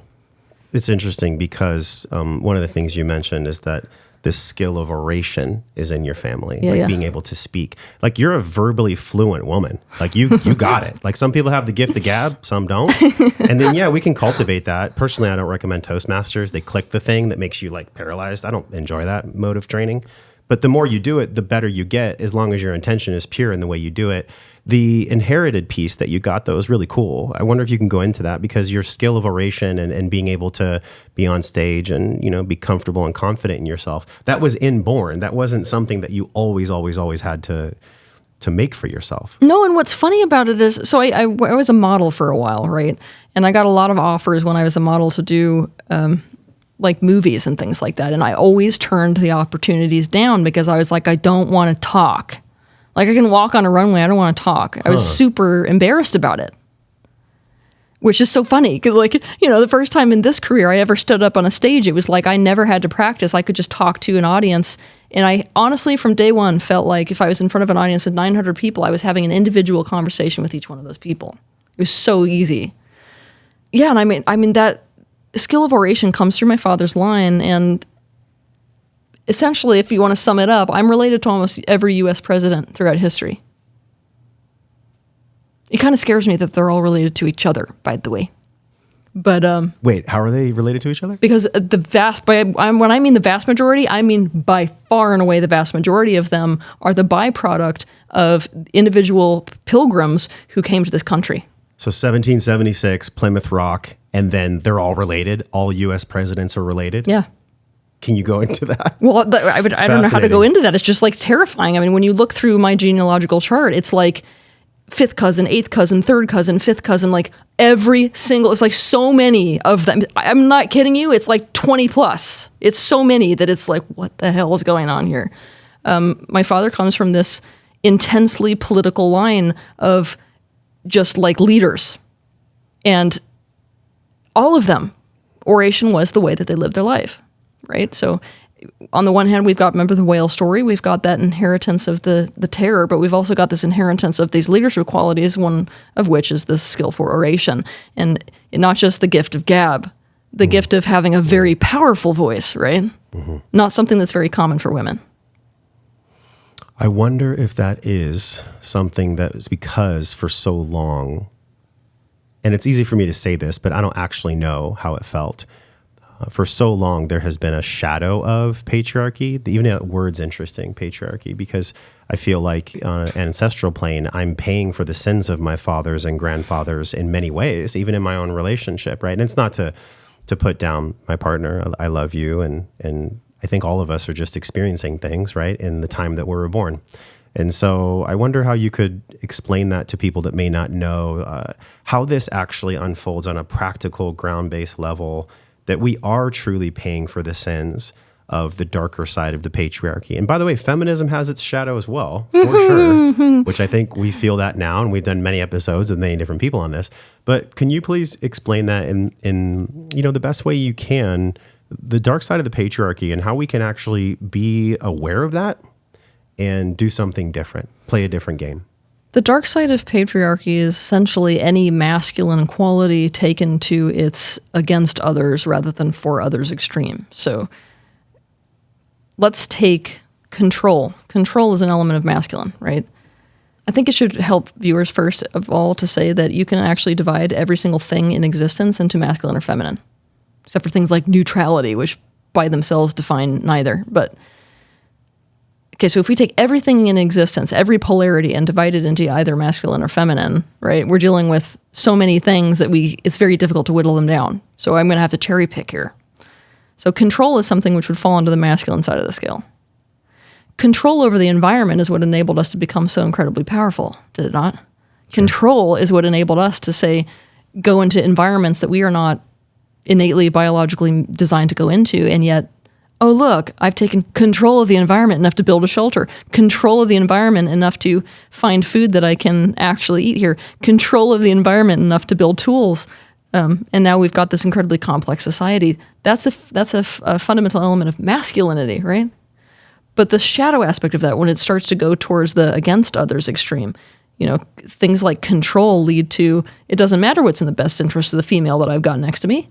It's interesting because one of the things you mentioned is that this skill of oration is in your family, being able to speak. Like, you're a verbally fluent woman. Like, you got it. Like, some people have the gift of gab, some don't. And then, we can cultivate that. Personally, I don't recommend Toastmasters. They click the thing that makes you like paralyzed. I don't enjoy that mode of training. But the more you do it, the better you get, as long as your intention is pure in the way you do it. The inherited piece that you got, though, is really cool. I wonder if you can go into that, because your skill of oration and being able to be on stage and, be comfortable and confident in yourself, that was inborn. That wasn't something that you always had to make for yourself. No, and what's funny about it is, so I was a model for a while, right? And I got a lot of offers when I was a model to do like movies and things like that. And I always turned the opportunities down because I was like, I don't want to talk. Like, I can walk on a runway, I don't want to talk. I was super embarrassed about it, which is so funny because, like, the first time in this career I ever stood up on a stage, it was like I never had to practice. I could just talk to an audience. And I honestly, from day one, felt like if I was in front of an audience of 900 people, I was having an individual conversation with each one of those people. It was so easy. Yeah, and I mean that skill of oration comes through my father's line, and essentially, if you want to sum it up, I'm related to almost every U.S. president throughout history. It kind of scares me that they're all related to each other, by the way. But wait, how are they related to each other? Because when I mean the vast majority, I mean by far and away the vast majority of them are the byproduct of individual pilgrims who came to this country. So 1776, Plymouth Rock, and then they're all related. All U.S. presidents are related. Yeah. Can you go into that? Well, I don't know how to go into that. It's just like terrifying. I mean, when you look through my genealogical chart, it's like 5th cousin, 8th cousin, 3rd cousin, 5th cousin, like every single, it's like so many of them. I'm not kidding you. It's like 20 plus. It's so many that it's like, what the hell is going on here? My father comes from this intensely political line of just like leaders, and all of them, oration was the way that they lived their life. Right. So on the one hand, we've got, remember the whale story, we've got that inheritance of the terror, but we've also got this inheritance of these leadership qualities, one of which is this skillful oration. And not just the gift of gab, the gift of having a very powerful voice, right? Not something that's very common for women. I wonder if that is something that is because for so long, and it's easy for me to say this, but I don't actually know how it felt. For so long, there has been a shadow of patriarchy. Even that word's interesting, patriarchy, because I feel like on an ancestral plane, I'm paying for the sins of my fathers and grandfathers in many ways, even in my own relationship, right? And it's not to put down my partner. I love you, and I think all of us are just experiencing things, right, in the time that we were born. And so I wonder how you could explain that to people that may not know how this actually unfolds on a practical, ground-based level, that we are truly paying for the sins of the darker side of the patriarchy. And by the way, feminism has its shadow as well, for sure, which I think we feel that now, and we've done many episodes with many different people on this. But can you please explain that in the best way you can, the dark side of the patriarchy, and how we can actually be aware of that and do something different, play a different game? The dark side of patriarchy is essentially any masculine quality taken to its against others rather than for others extreme. So let's take control. Control is an element of masculine, right? I think it should help viewers first of all to say that you can actually divide every single thing in existence into masculine or feminine, except for things like neutrality, which by themselves define neither. But okay, so if we take everything in existence, every polarity, and divide it into either masculine or feminine, right, we're dealing with so many things that it's very difficult to whittle them down. So I'm going to have to cherry pick here. So control is something which would fall into the masculine side of the scale. Control over the environment is what enabled us to become so incredibly powerful, did it not? Sure. Control is what enabled us to, say, go into environments that we are not innately biologically designed to go into, and yet, oh, look, I've taken control of the environment enough to build a shelter, control of the environment enough to find food that I can actually eat here, control of the environment enough to build tools. And now we've got this incredibly complex society. That's a fundamental element of masculinity, right? But the shadow aspect of that, when it starts to go towards the against others extreme, things like control lead to, it doesn't matter what's in the best interest of the female that I've got next to me.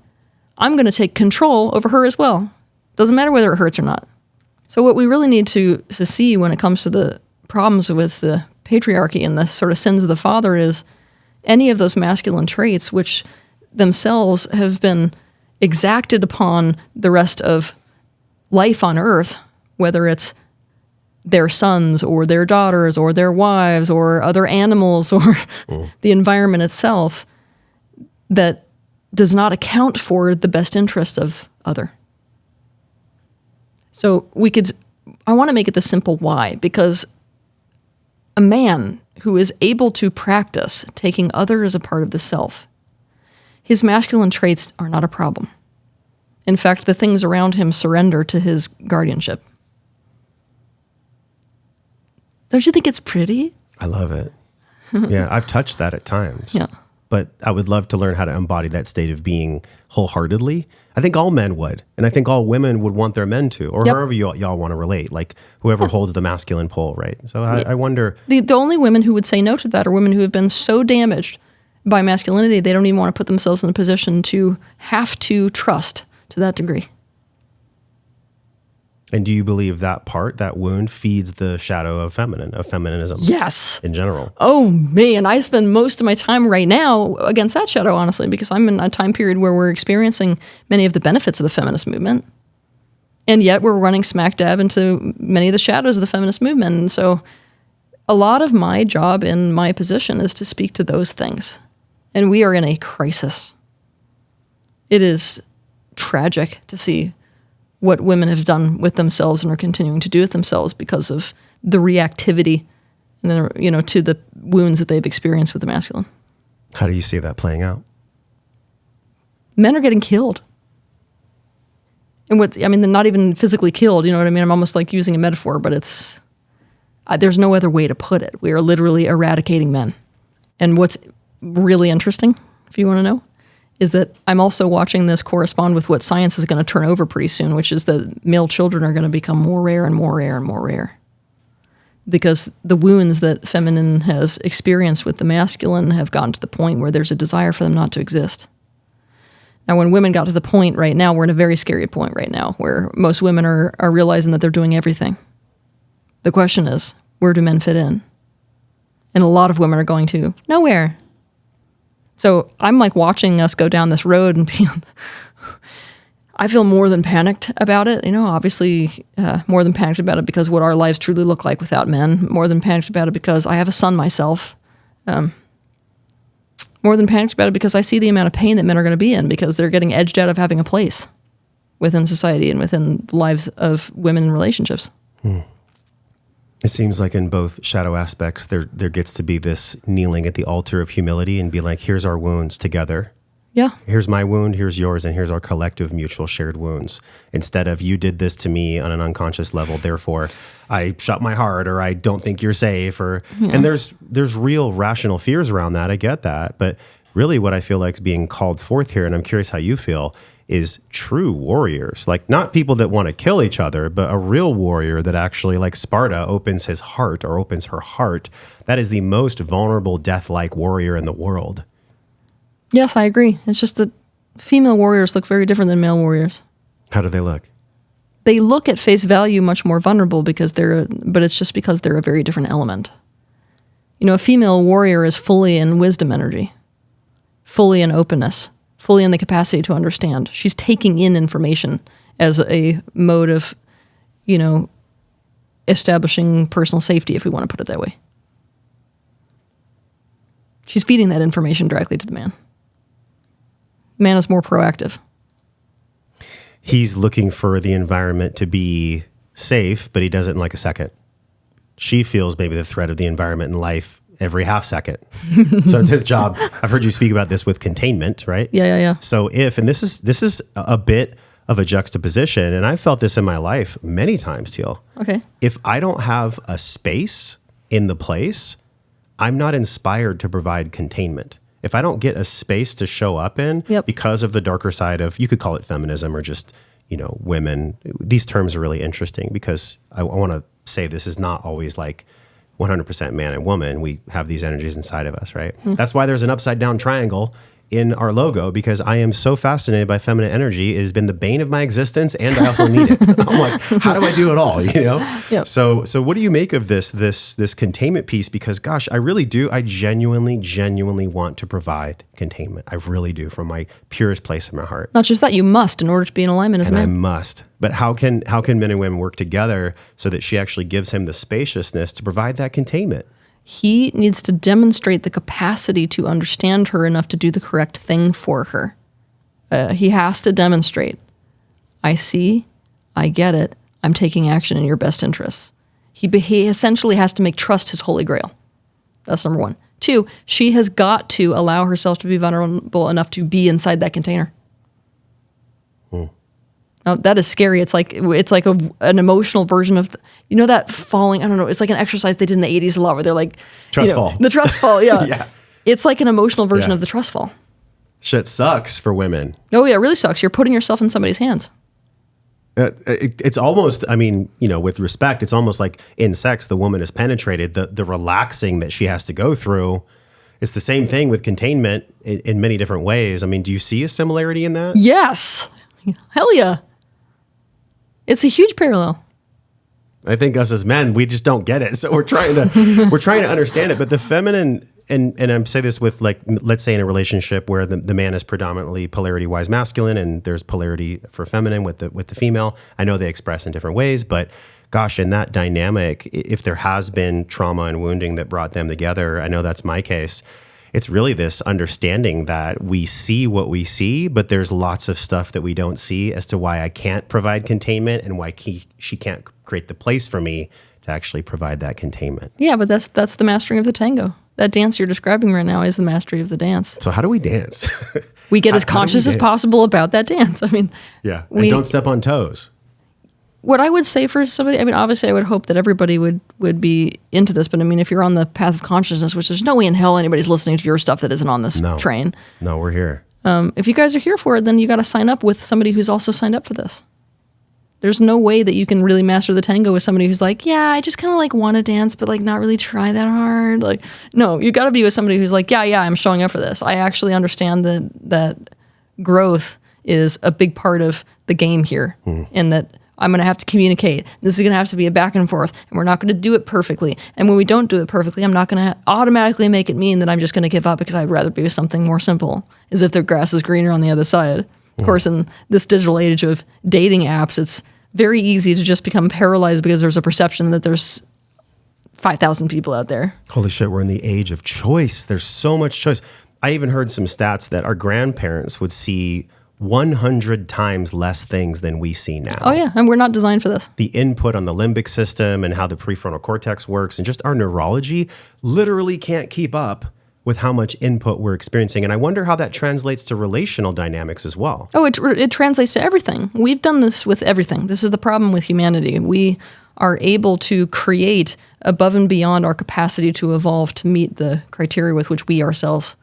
I'm going to take control over her as well. Doesn't matter whether it hurts or not. So what we really need to see when it comes to the problems with the patriarchy and the sort of sins of the father is any of those masculine traits which themselves have been exacted upon the rest of life on earth, whether it's their sons or their daughters or their wives or other animals or the environment itself, that does not account for the best interests of other. So I want to make it the simple why, because a man who is able to practice taking other as a part of the self, his masculine traits are not a problem. In fact, the things around him surrender to his guardianship. Don't you think it's pretty? I love it. Yeah, I've touched that at times. Yeah. But I would love to learn how to embody that state of being wholeheartedly. I think all men would. And I think all women would want their men to, or however y'all want to relate, like whoever holds the masculine pole, right? So I wonder. The only women who would say no to that are women who have been so damaged by masculinity, they don't even want to put themselves in a position to have to trust to that degree. And do you believe that wound feeds the shadow of feminism? Yes. In general? Oh, man. I spend most of my time right now against that shadow, honestly, because I'm in a time period where we're experiencing many of the benefits of the feminist movement. And yet we're running smack dab into many of the shadows of the feminist movement. And so a lot of my job in my position is to speak to those things. And we are in a crisis. It is tragic to see what women have done with themselves and are continuing to do with themselves because of the reactivity, to the wounds that they've experienced with the masculine. How do you see that playing out? Men are getting killed. And they're not even physically killed, you know what I mean? I'm almost like using a metaphor, but there's no other way to put it. We are literally eradicating men. And what's really interesting, if you want to know, is that I'm also watching this correspond with what science is going to turn over pretty soon, which is that male children are going to become more rare and more rare and more rare. Because the wounds that feminine has experienced with the masculine have gotten to the point where there's a desire for them not to exist. Now, when women got to the point right now, we're in a very scary point right now, where most women are realizing that they're doing everything. The question is, where do men fit in? And a lot of women are going to nowhere. So I'm like watching us go down this road and I feel more than panicked about it. Obviously more than panicked about it because what our lives truly look like without men. More than panicked about it because I have a son myself. More than panicked about it because I see the amount of pain that men are going to be in because they're getting edged out of having a place within society and within the lives of women in relationships. It seems like in both shadow aspects, there gets to be this kneeling at the altar of humility and be like, here's our wounds together. Yeah. Here's my wound, here's yours, and here's our collective mutual shared wounds. Instead of you did this to me on an unconscious level, therefore I shut my heart, or I don't think you're safe, and there's real rational fears around that. I get that. But really what I feel like is being called forth here, and I'm curious how you feel, is true warriors. Like not people that want to kill each other, but a real warrior that actually, like Sparta, opens his heart or opens her heart. That is the most vulnerable, death-like warrior in the world. Yes, I agree. It's just that female warriors look very different than male warriors. How do they look? They look at face value much more vulnerable but it's just because they're a very different element. A female warrior is fully in wisdom energy, fully in openness, fully in the capacity to understand. She's taking in information as a mode of, establishing personal safety, if we want to put it that way. She's feeding that information directly to the man. Man is more proactive. He's looking for the environment to be safe, but he does it in like a second. She feels maybe the threat of the environment in life every half second. So it's his job. I've heard you speak about this with containment, right? Yeah. So and this is a bit of a juxtaposition, and I've felt this in my life many times, Teal. Okay. If I don't have a space in the place, I'm not inspired to provide containment. If I don't get a space to show up in because of the darker side of, you could call it feminism or just, women, these terms are really interesting because I want to say this is not always like 100% man and woman. We have these energies inside of us, right? That's why there's an upside down triangle in our logo, because I am so fascinated by feminine energy. It has been the bane of my existence, and I also need it. I'm like, how do I do it all? Yep. So what do you make of this containment piece? Because gosh, I really do. I genuinely want to provide containment. I really do, from my purest place in my heart. Not just that, you must in order to be in alignment as a man. I must. But how can men and women work together so that she actually gives him the spaciousness to provide that containment? He needs to demonstrate the capacity to understand her enough to do the correct thing for her. He has to demonstrate, I see, I get it, I'm taking action in your best interests. He essentially has to make trust his holy grail. That's number one. 2, she has got to allow herself to be vulnerable enough to be inside that container. Now, that is scary. It's like an emotional version of, that falling, I don't know, it's like an exercise they did in the 80s a lot where they're like... Trust fall. The trust fall, yeah. Yeah. It's like an emotional version of the trust fall. Shit sucks for women. Oh yeah, it really sucks. You're putting yourself in somebody's hands. It's almost, with respect, it's almost like in sex, the woman is penetrated, the relaxing that she has to go through. It's the same thing with containment in many different ways. Do you see a similarity in that? Yes. Hell yeah. It's a huge parallel. I think us as men, we just don't get it. So we're trying to understand it. But the feminine, and I say this with, like, let's say in a relationship where the man is predominantly polarity-wise masculine and there's polarity for feminine with the female. I know they express in different ways, but gosh, in that dynamic, if there has been trauma and wounding that brought them together, I know that's my case. It's really this understanding that we see what we see, but there's lots of stuff that we don't see as to why I can't provide containment and why she can't create the place for me to actually provide that containment. Yeah, but that's the mastering of the tango. That dance you're describing right now is the mastery of the dance. So how do we dance? We get as conscious as possible about that dance. Yeah, and don't step on toes. What I would say for somebody, obviously I would hope that everybody would be into this, but if you're on the path of consciousness, which there's no way in hell anybody's listening to your stuff that isn't on this train. No, we're here. If you guys are here for it, then you got to sign up with somebody who's also signed up for this. There's no way that you can really master the tango with somebody who's like, yeah, I just kind of like want to dance, but like not really try that hard. Like, no, you got to be with somebody who's like, yeah, I'm showing up for this. I actually understand that growth is a big part of the game here, and that I'm going to have to communicate. This is going to have to be a back and forth, and we're not going to do it perfectly. And when we don't do it perfectly, I'm not going to automatically make it mean that I'm just going to give up because I'd rather be with something more simple, as if the grass is greener on the other side. Of course, in this digital age of dating apps, it's very easy to just become paralyzed because there's a perception that there's 5,000 people out there. Holy shit, we're in the age of choice. There's so much choice. I even heard some stats that our grandparents would see 100 times less things than we see now. Oh yeah, and we're not designed for this. The input on the limbic system and how the prefrontal cortex works and just our neurology literally can't keep up with how much input we're experiencing. And I wonder how that translates to relational dynamics as well. Oh, it translates to everything. We've done this with everything. This is the problem with humanity. We are able to create above and beyond our capacity to evolve to meet the criteria with which we ourselves,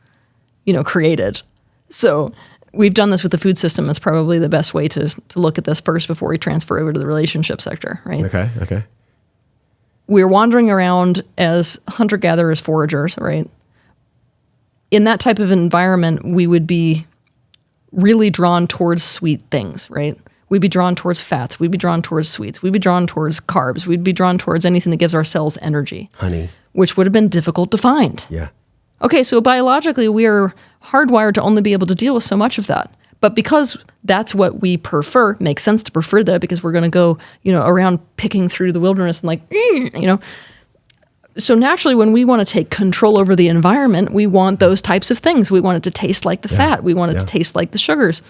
created. So we've done this with the food system. It's probably the best way to look at this first before we transfer over to the relationship sector, right? Okay. We're wandering around as hunter-gatherers, foragers, right? In that type of environment, we would be really drawn towards sweet things, right? We'd be drawn towards fats. We'd be drawn towards sweets. We'd be drawn towards carbs. We'd be drawn towards anything that gives our cells energy. Honey. Which would have been difficult to find. Yeah. Okay, so biologically, we are hardwired to only be able to deal with so much of that. But because that's what we prefer, makes sense to prefer that because we're going to go, around picking through the wilderness and So naturally, when we want to take control over the environment, we want those types of things. We want it to taste like the fat. We want it to taste like the sugars.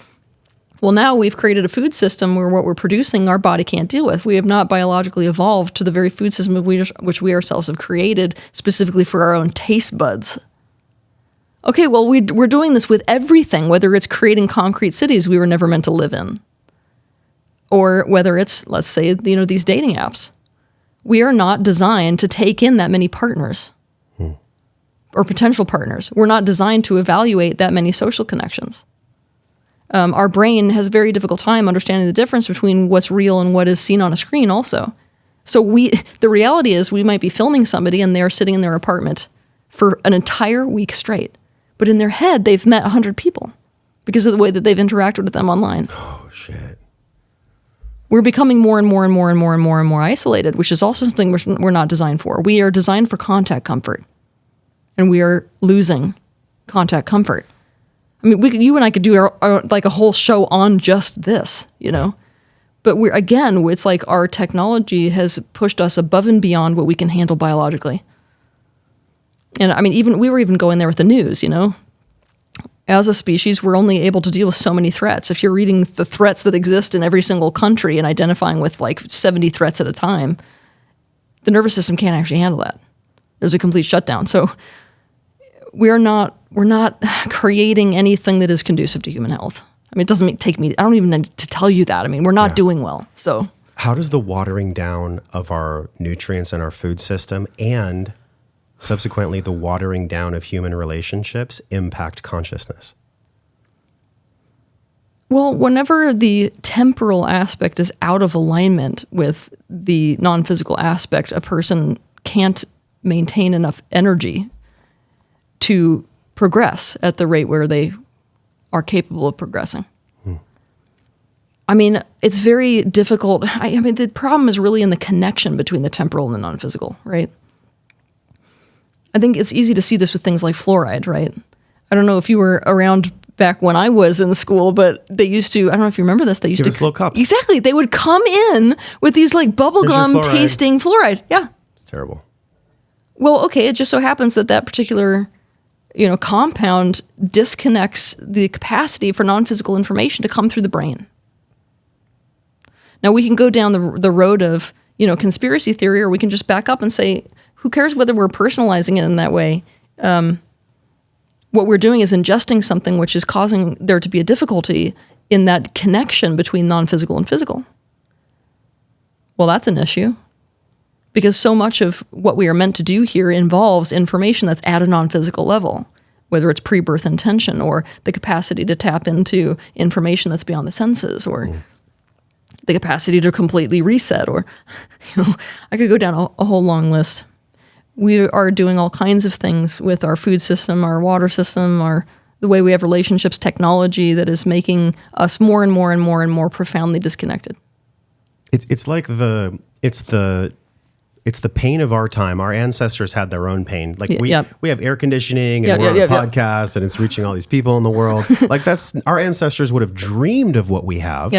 Well, now we've created a food system where what we're producing, our body can't deal with. We have not biologically evolved to the very food system which we ourselves have created specifically for our own taste buds. Okay, well, we're doing this with everything, whether it's creating concrete cities we were never meant to live in, or whether it's, let's say, these dating apps. We are not designed to take in that many partners or potential partners. We're not designed to evaluate that many social connections. Our brain has a very difficult time understanding the difference between what's real and what is seen on a screen also. So the reality is we might be filming somebody and they're sitting in their apartment for an entire week straight. But in their head, they've met 100 people because of the way that they've interacted with them online. Oh, shit. We're becoming more and more and more and more and more and more isolated, which is also something we're not designed for. We are designed for contact comfort, and we are losing contact comfort. I mean, you and I could do like a whole show on just this, But it's like our technology has pushed us above and beyond what we can handle biologically. And I mean, we were even going there with the news, As a species, we're only able to deal with so many threats. If you're reading the threats that exist in every single country and identifying with like 70 threats at a time, the nervous system can't actually handle that. There's a complete shutdown. So we're not creating anything that is conducive to human health. I mean, it doesn't take me, I don't even need to tell you that. I mean, we're not doing well. So how does the watering down of our nutrients and our food system and subsequently the watering down of human relationships impact consciousness? Well, whenever the temporal aspect is out of alignment with the non-physical aspect, a person can't maintain enough energy to progress at the rate where they are capable of progressing. I mean, it's very difficult. I mean, the problem is really in the connection between the temporal and the non-physical, right? I think it's easy to see this with things like fluoride, right? I don't know if you were around back when I was in school, but they used to, I don't know if you remember this, they used Give to... us little cups. Exactly. They would come in with these like bubblegum tasting fluoride. Yeah. It's terrible. Well, okay, it just so happens that particular, compound disconnects the capacity for non-physical information to come through the brain. Now, we can go down the road of, conspiracy theory, or we can just back up and say, who cares whether we're personalizing it in that way? What we're doing is ingesting something which is causing there to be a difficulty in that connection between non-physical and physical. Well, that's an issue. Because so much of what we are meant to do here involves information that's at a non-physical level. whether it's pre-birth intention or the capacity to tap into information that's beyond the senses, or the capacity to completely reset, or I could go down a whole long list. We are doing all kinds of things with our food system, our water system, the way we have relationships, technology that is making us more and more and more and more profoundly disconnected. It's like it's the pain of our time. Our ancestors had their own pain. Like we have air conditioning and we're on a podcast and it's reaching all these people in the world. Like our ancestors would have dreamed of what we have.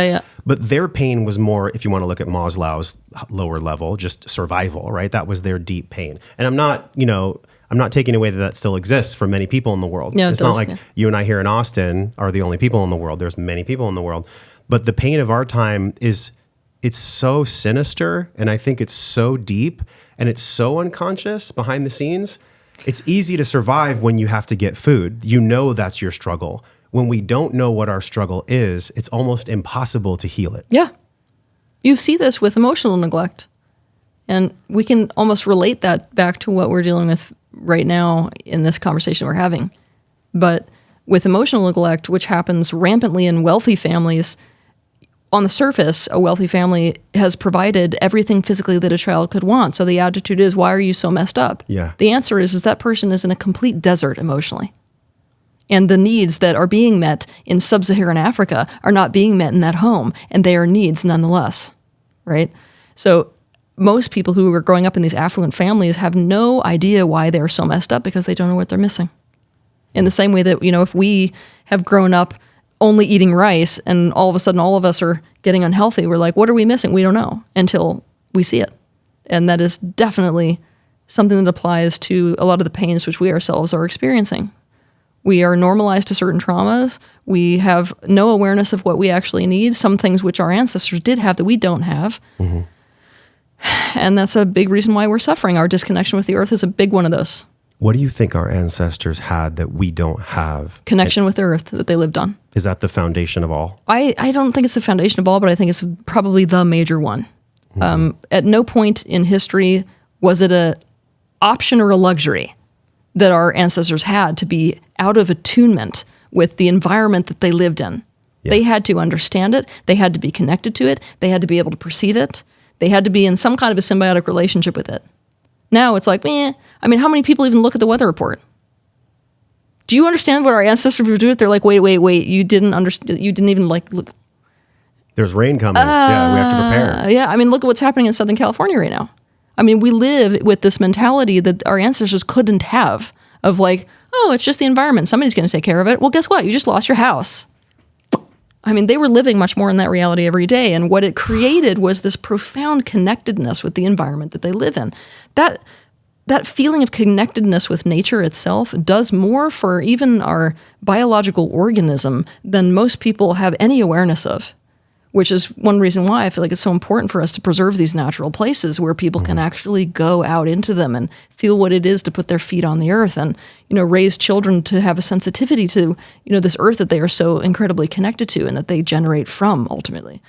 But their pain was more, if you want to look at Maslow's lower level, just survival, right? That was their deep pain. And I'm not taking away that still exists for many people in the world. It's not like you and I here in Austin are the only people in the world. There's many people in the world. But the pain of our time it's so sinister, and I think it's so deep, and it's so unconscious behind the scenes. It's easy to survive when you have to get food. You know that's your struggle. When we don't know what our struggle is, it's almost impossible to heal it. Yeah. You see this with emotional neglect. And we can almost relate that back to what we're dealing with right now in this conversation we're having. But with emotional neglect, which happens rampantly in wealthy families, on the surface, a wealthy family has provided everything physically that a child could want. So the attitude is, why are you so messed up? Yeah. The answer is that person is in a complete desert emotionally. And the needs that are being met in sub-Saharan Africa are not being met in that home. And they are needs nonetheless, right? So most people who are growing up in these affluent families have no idea why they're so messed up because they don't know what they're missing. In the same way that, if we have grown up only eating rice and all of a sudden all of us are getting unhealthy, we're like, what are we missing? We don't know until we see it. And that is definitely something that applies to a lot of the pains which we ourselves are experiencing. We are normalized to certain traumas. We have no awareness of what we actually need, some things which our ancestors did have that we don't have. Mm-hmm. And that's a big reason why we're suffering. Our disconnection with the earth is a big one of those. What do you think our ancestors had that we don't have? Connection with the earth that they lived on. Is that the foundation of all? I don't think it's the foundation of all, but I think it's probably the major one. Mm-hmm. At no point in history was it an option or a luxury that our ancestors had to be out of attunement with the environment that they lived in. Yeah. They had to understand it. They had to be connected to it. They had to be able to perceive it. They had to be in some kind of a symbiotic relationship with it. Now it's like, how many people even look at the weather report? Do you understand what our ancestors were doing? They're like, wait, you didn't understand. You didn't even look. There's rain coming. We have to prepare. Yeah, look at what's happening in Southern California right now. We live with this mentality that our ancestors couldn't have of like, oh, it's just the environment. Somebody's going to take care of it. Well, guess what? You just lost your house. They were living much more in that reality every day. And what it created was this profound connectedness with the environment that they live in. That feeling of connectedness with nature itself does more for even our biological organism than most people have any awareness of, which is one reason why I feel like it's so important for us to preserve these natural places where people can actually go out into them and feel what it is to put their feet on the earth and, raise children to have a sensitivity to, this earth that they are so incredibly connected to and that they generate from ultimately.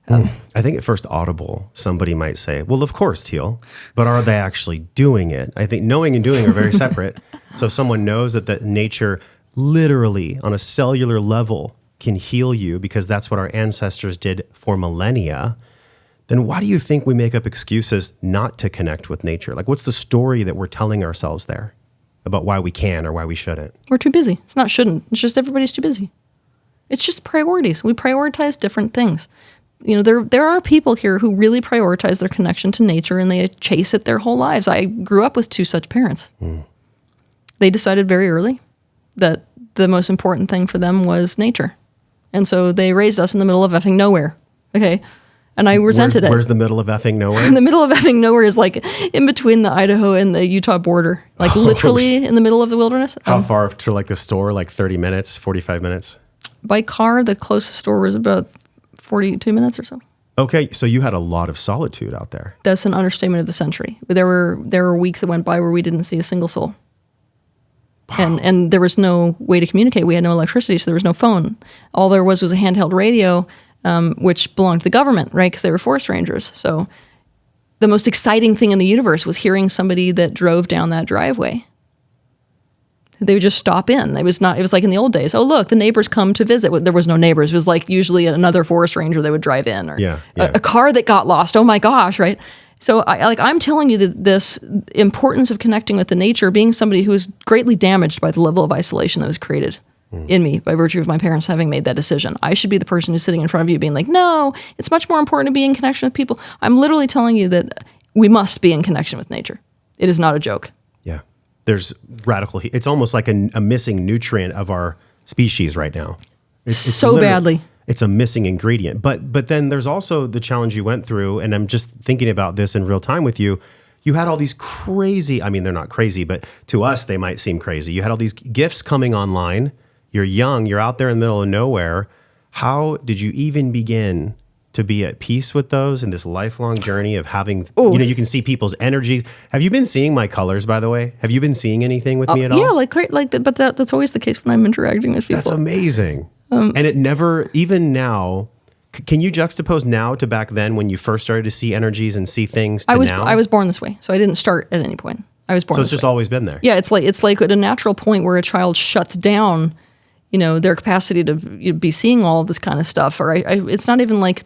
I think at first audible, somebody might say, well, of course, Teal, but are they actually doing it? I think knowing and doing are very separate. So if someone knows that nature literally on a cellular level can heal you because that's what our ancestors did for millennia, then why do you think we make up excuses not to connect with nature? Like, what's the story that we're telling ourselves there about why we can or why we shouldn't? We're too busy. It's not shouldn't. It's just everybody's too busy. It's just priorities. We prioritize different things. There are people here who really prioritize their connection to nature and they chase it their whole lives. I grew up with two such parents. They decided very early that the most important thing for them was nature. And so they raised us in the middle of effing nowhere. Okay. And I resented it. Where's the middle of effing nowhere? In the middle of effing nowhere is like in between the Idaho and the Utah border, like literally in the middle of the wilderness. How far to like the store? Like 30 minutes, 45 minutes? By car, the closest store was about 42 minutes or so. Okay, so you had a lot of solitude out there. That's an understatement of the century. There were weeks that went by where we didn't see a single soul. Wow. And there was no way to communicate. We had no electricity, so there was no phone. All there was a handheld radio, which belonged to the government, right? Because they were forest rangers. So the most exciting thing in the universe was hearing somebody that drove down that driveway. They would just stop in. It was like in the old days. Oh, look, the neighbors come to visit. There was no neighbors. It was like usually another forest ranger they would drive in, or a car that got lost. Oh my gosh, right? So I'm telling you that this importance of connecting with the nature, being somebody who is greatly damaged by the level of isolation that was created in me by virtue of my parents having made that decision. I should be the person who's sitting in front of you being like, no, it's much more important to be in connection with people. I'm literally telling you that we must be in connection with nature. It is not a joke. Yeah. There's radical, it's almost like a missing nutrient of our species right now. It's so badly. It's a missing ingredient. But then there's also the challenge you went through, and I'm just thinking about this in real time with you. You had all these crazy, I mean, they're not crazy, but to us, they might seem crazy. You had all these gifts coming online. You're young, you're out there in the middle of nowhere. How did you even begin to be at peace with those in this lifelong journey of having, you can see people's energies. Have you been seeing my colors, by the way? Have you been seeing anything with me at all? Yeah, but that's always the case when I'm interacting with people. That's amazing. And it never, even now, can you juxtapose now to back then when you first started to see energies and see things to now? I was born this way, so I didn't start at any point. I was born So it's just always been there? Yeah, it's like at a natural point where a child shuts down, their capacity to be seeing all of this kind of stuff. Or it's not even like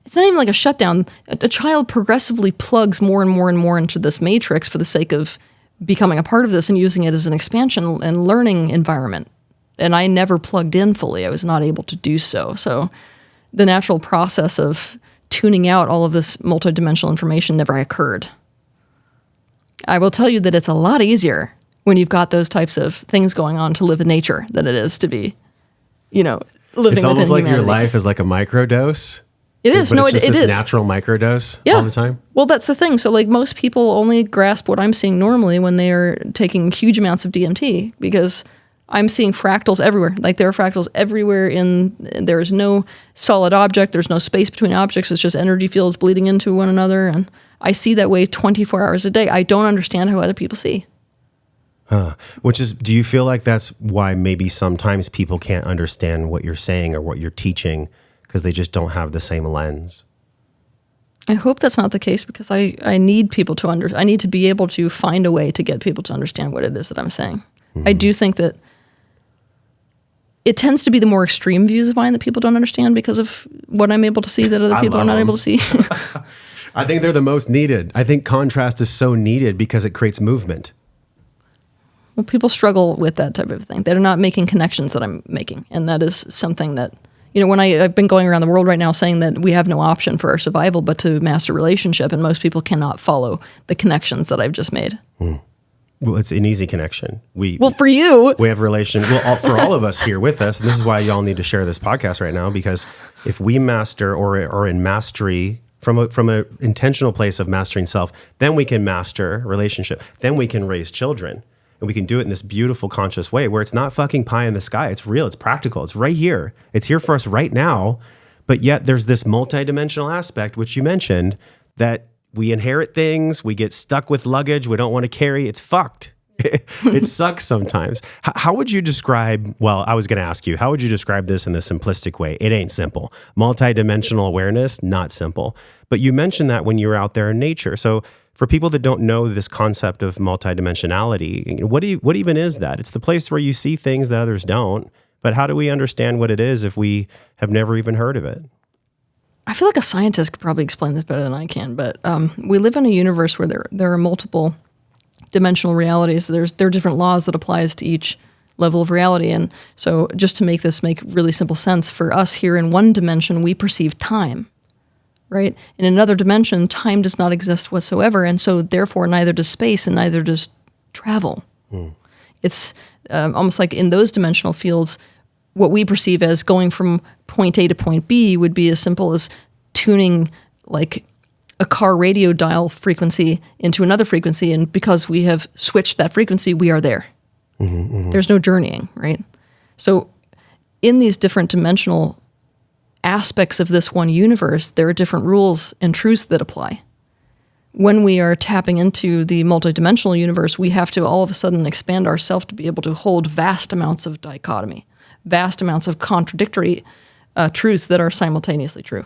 a shutdown. A child progressively plugs more and more and more into this matrix for the sake of becoming a part of this and using it as an expansion and learning environment. And I never plugged in fully. I was not able to do so. So the natural process of tuning out all of this multidimensional information never occurred. I will tell you that it's a lot easier when you've got those types of things going on to live in nature than it is to be, living within It's almost like humanity. your life is like a microdose. It is. But No, it's just it this is. natural microdose all the time? Well, that's the thing. So like most people only grasp what I'm seeing normally when they are taking huge amounts of DMT, because I'm seeing fractals everywhere. Like there are fractals everywhere there is no solid object. There's no space between objects. It's just energy fields bleeding into one another. And I see that way 24 hours a day. I don't understand how other people see. Do you feel like that's why maybe sometimes people can't understand what you're saying or what you're teaching because they just don't have the same lens? I hope that's not the case, because I need people to I need to be able to find a way to get people to understand what it is that I'm saying. Mm-hmm. I do think that it tends to be the more extreme views of mine that people don't understand because of what I'm able to see that other people are not able to see. I think they're the most needed. I think contrast is so needed because it creates movement. Well, people struggle with that type of thing. They're not making connections that I'm making. And that is something that, when I've been going around the world right now saying that we have no option for our survival but to master relationship, and most people cannot follow the connections that I've just made. Well, it's an easy connection. For you. We have relation. Well, for all of us here with us, and this is why y'all need to share this podcast right now, because if we master or are in mastery from a intentional place of mastering self, then we can master relationship. Then we can raise children. And we can do it in this beautiful conscious way where it's not fucking pie in the sky. It's real. It's practical. It's right here. It's here for us right now. But yet there's this multidimensional aspect, which you mentioned, that we inherit things. We get stuck with luggage we don't want to carry. It's fucked. It sucks sometimes. How would you describe, I was going to ask you, how would you describe this in a simplistic way? It ain't simple. Multidimensional awareness, not simple. But you mentioned that when you were out there in nature. So for people that don't know this concept of multidimensionality, what even is that? It's the place where you see things that others don't. But how do we understand what it is if we have never even heard of it? I feel like a scientist could probably explain this better than I can. But we live in a universe where there are multiple dimensional realities. There are different laws that applies to each level of reality. And so just to make really simple sense, for us here in one dimension, we perceive time. Right? In another dimension, time does not exist whatsoever, and so therefore neither does space and neither does travel. It's almost like in those dimensional fields, what we perceive as going from point A to point B would be as simple as tuning like a car radio dial frequency into another frequency, and because we have switched that frequency, we are there. There's no journeying, right? So in these different dimensional aspects of this one universe, there are different rules and truths that apply. When we are tapping into the multidimensional universe, we have to all of a sudden expand ourselves to be able to hold vast amounts of dichotomy, vast amounts of contradictory truths that are simultaneously true.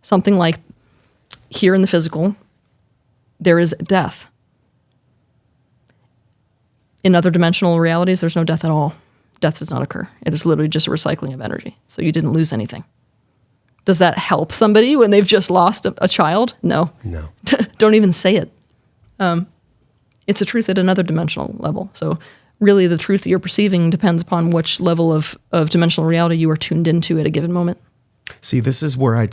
Something like here in the physical, there is death. In other dimensional realities, there's no death at all. Death does not occur. It is literally just a recycling of energy. So you didn't lose anything. Does that help somebody when they've just lost a child? No. No. Don't even say it. It's a truth at another dimensional level. So really the truth that you're perceiving depends upon which level of dimensional reality you are tuned into at a given moment. See, this is where I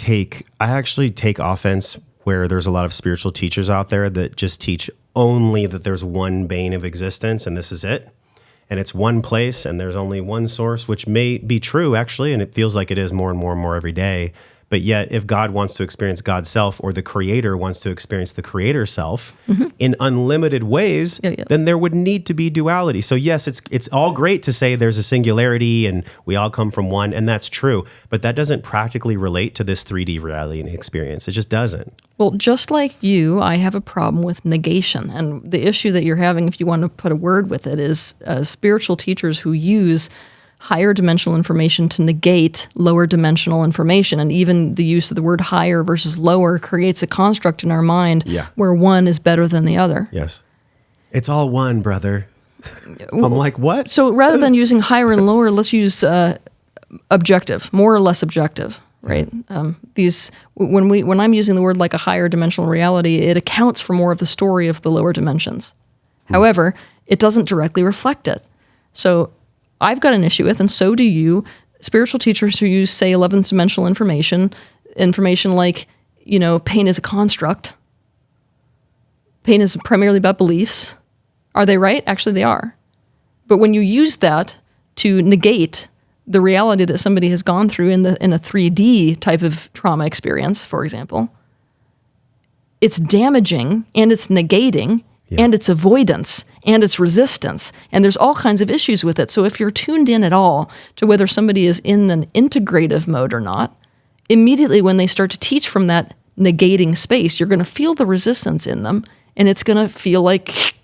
actually take offense where there's a lot of spiritual teachers out there that just teach only that there's one bane of existence and this is it. And it's one place and there's only one source, which may be true actually, and it feels like it is more and more and more every day. But yet, if God wants to experience God's self or the creator wants to experience the creator self in unlimited ways, then there would need to be duality. So yes, it's all great to say there's a singularity and we all come from one, and that's true. But that doesn't practically relate to this 3D reality and experience. It just doesn't. Well, just like you, I have a problem with negation. And the issue that you're having, if you want to put a word with it, is spiritual teachers who use higher dimensional information to negate lower dimensional information. And even the use of the word higher versus lower creates a construct in our mind where one is better than the other. Yes. It's all one, brother. I'm like, what? So rather than using higher and lower, let's use objective, more or less objective, right? When I'm using the word like a higher dimensional reality, it accounts for more of the story of the lower dimensions. However, it doesn't directly reflect it. So I've got an issue with, and so do you, spiritual teachers who use, say, 11th dimensional information like, pain is a construct. Pain is primarily about beliefs. Are they right? Actually, they are. But when you use that to negate the reality that somebody has gone through in a 3D type of trauma experience, for example, it's damaging and it's negating and it's avoidance and it's resistance. And there's all kinds of issues with it. So if you're tuned in at all to whether somebody is in an integrative mode or not, immediately when they start to teach from that negating space, you're going to feel the resistance in them, and it's going to feel like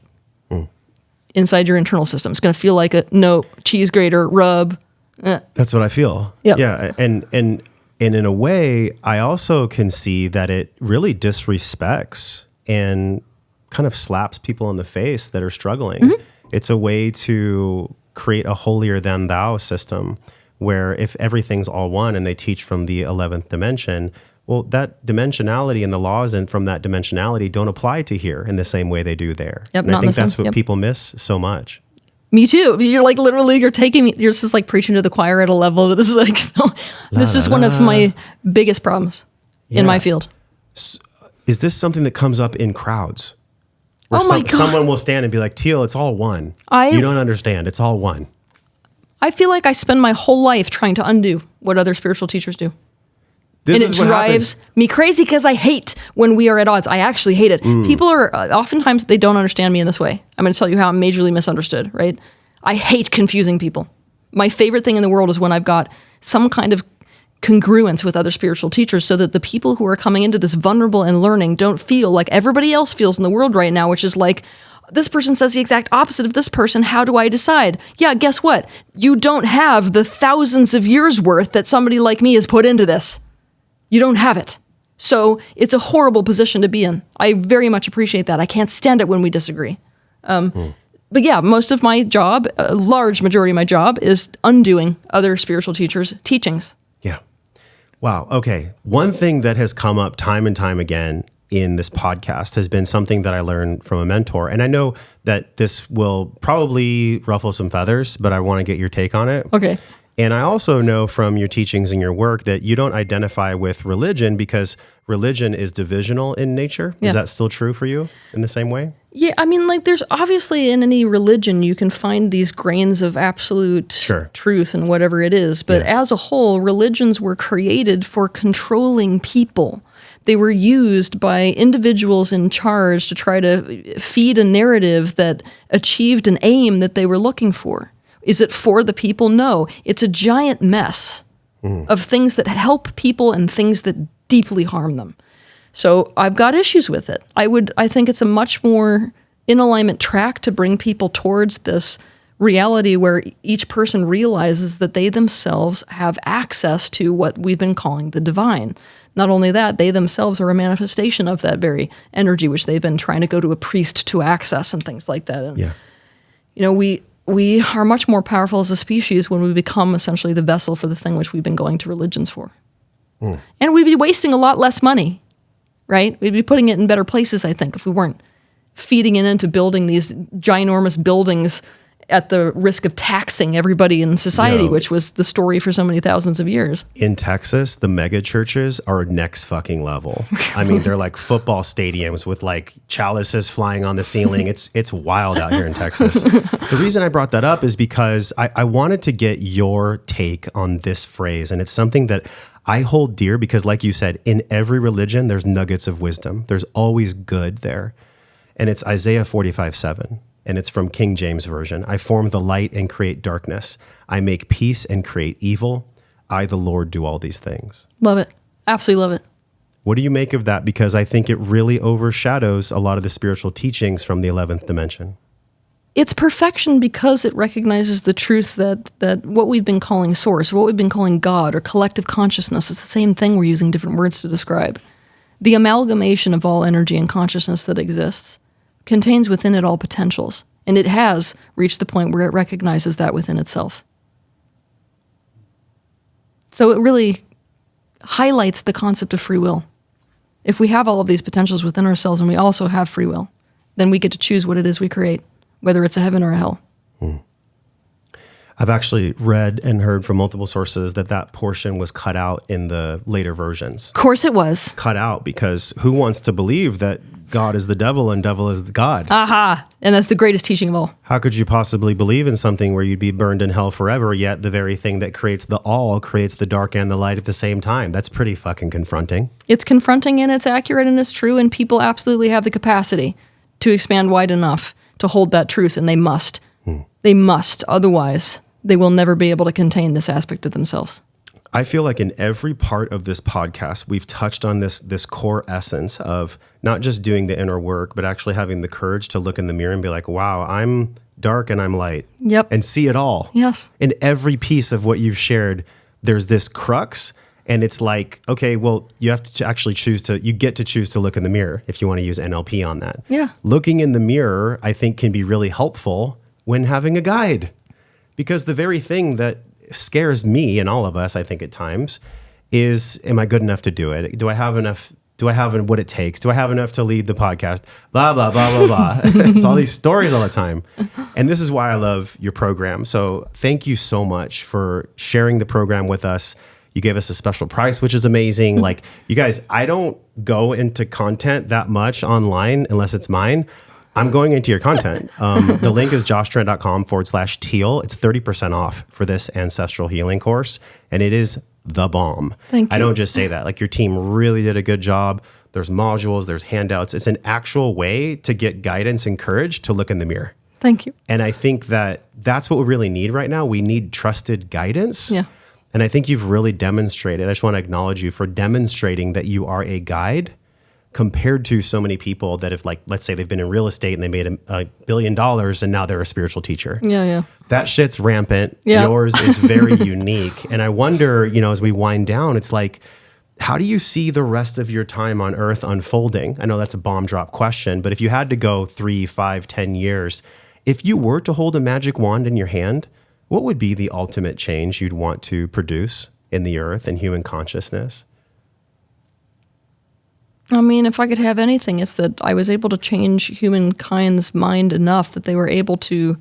inside your internal system. It's going to feel like a no, cheese grater, rub. That's what I feel. Yep. Yeah. And in a way, I also can see that it really disrespects and kind of slaps people in the face that are struggling. It's a way to create a holier than thou system where if everything's all one and they teach from the 11th dimension, well, that dimensionality and the laws and from that dimensionality don't apply to here in the same way they do there. Yep, and I think that's what people miss so much. Me too. You're like literally, you're just like preaching to the choir at a level that is like, this is one of my biggest problems in my field. Is this something that comes up in crowds? Where my God. Someone will stand and be like, Teal, it's all one. You don't understand. It's all one. I feel like I spend my whole life trying to undo what other spiritual teachers do. This and it drives me crazy because I hate when we are at odds. I actually hate it. People are, oftentimes they don't understand me in this way. I'm going to tell you how I'm majorly misunderstood, right? I hate confusing people. My favorite thing in the world is when I've got some kind of congruence with other spiritual teachers so that the people who are coming into this vulnerable and learning don't feel like everybody else feels in the world right now, which is like, this person says the exact opposite of this person. How do I decide? Yeah, guess what? You don't have the thousands of years worth that somebody like me has put into this. You don't have it. So it's a horrible position to be in. I very much appreciate that. I can't stand it when we disagree. But yeah, most of my job, a large majority of my job is undoing other spiritual teachers' teachings. Yeah. Wow. Okay. One thing that has come up time and time again in this podcast has been something that I learned from a mentor. And I know that this will probably ruffle some feathers, but I want to get your take on it. Okay. And I also know from your teachings and your work that you don't identify with religion because religion is divisional in nature. Yeah. Is that still true for you in the same way? Yeah, I mean, like there's obviously in any religion, you can find these grains of absolute truth and whatever it is. But as a whole, religions were created for controlling people. They were used by individuals in charge to try to feed a narrative that achieved an aim that they were looking for. Is it for the people? No. It's a giant mess of things that help people and things that deeply harm them. So I've got issues with it. I think it's a much more in alignment track to bring people towards this reality where each person realizes that they themselves have access to what we've been calling the divine. Not only that, they themselves are a manifestation of that very energy, which they've been trying to go to a priest to access and things like that. And we are much more powerful as a species when we become essentially the vessel for the thing which we've been going to religions for. And we'd be wasting a lot less money, right? We'd be putting it in better places, I think, if we weren't feeding it into building these ginormous buildings at the risk of taxing everybody in society, which was the story for so many thousands of years. In Texas, the mega churches are next fucking level. I mean, they're like football stadiums with like chalices flying on the ceiling. It's wild out here in Texas. The reason I brought that up is because I wanted to get your take on this phrase. And it's something that I hold dear because, like you said, in every religion, there's nuggets of wisdom. There's always good there. And it's Isaiah 45:7. And it's from King James Version. I form the light and create darkness. I make peace and create evil. I, the Lord, do all these things. Love it. Absolutely love it. What do you make of that? Because I think it really overshadows a lot of the spiritual teachings from the 11th dimension. It's perfection because it recognizes the truth that what we've been calling source, what we've been calling God or collective consciousness, it's the same thing we're using different words to describe. The amalgamation of all energy and consciousness that exists contains within it all potentials, and it has reached the point where it recognizes that within itself. So it really highlights the concept of free will. If we have all of these potentials within ourselves and we also have free will, then we get to choose what it is we create, whether it's a heaven or a hell. I've actually read and heard from multiple sources that portion was cut out in the later versions. Of course it was. Cut out because who wants to believe that God is the devil and devil is the God? Aha! And that's the greatest teaching of all. How could you possibly believe in something where you'd be burned in hell forever, yet the very thing that creates the all creates the dark and the light at the same time? That's pretty fucking confronting. It's confronting and it's accurate and it's true, and people absolutely have the capacity to expand wide enough to hold that truth, and they must. They must. Otherwise, they will never be able to contain this aspect of themselves. I feel like in every part of this podcast, we've touched on this core essence of not just doing the inner work, but actually having the courage to look in the mirror and be like, wow, I'm dark and I'm light. Yep. And see it all. Yes. In every piece of what you've shared, there's this crux. And it's like, okay, well, you have to actually you get to choose to look in the mirror if you want to use NLP on that. Yeah. Looking in the mirror, I think, can be really helpful when having a guide. Because the very thing that scares me and all of us, I think at times, is, am I good enough to do it? Do I have enough? Do I have what it takes? Do I have enough to lead the podcast? Blah, blah, blah, blah, blah. It's all these stories all the time. And this is why I love your program. So thank you so much for sharing the program with us. You gave us a special price, which is amazing. Like, you guys, I don't go into content that much online unless it's mine. I'm going into your content. The link is joshtrent.com/teal. It's 30% off for this ancestral healing course. And it is the bomb. Thank you. I don't just say that. Like, your team really did a good job. There's modules, there's handouts. It's an actual way to get guidance and courage to look in the mirror. Thank you. And I think that that's what we really need right now. We need trusted guidance. Yeah. And I think you've really demonstrated. I just want to acknowledge you for demonstrating that you are a guide compared to so many people that have, like, let's say they've been in real estate and they made $1 billion and now they're a spiritual teacher. Yeah. That shit's rampant. Yeah. Yours is very unique. And I wonder, as we wind down, it's like, how do you see the rest of your time on Earth unfolding? I know that's a bomb drop question, but if you had to go 3, 5, 10 years, if you were to hold a magic wand in your hand, what would be the ultimate change you'd want to produce in the Earth and human consciousness? I mean, if I could have anything, it's that I was able to change humankind's mind enough that they were able to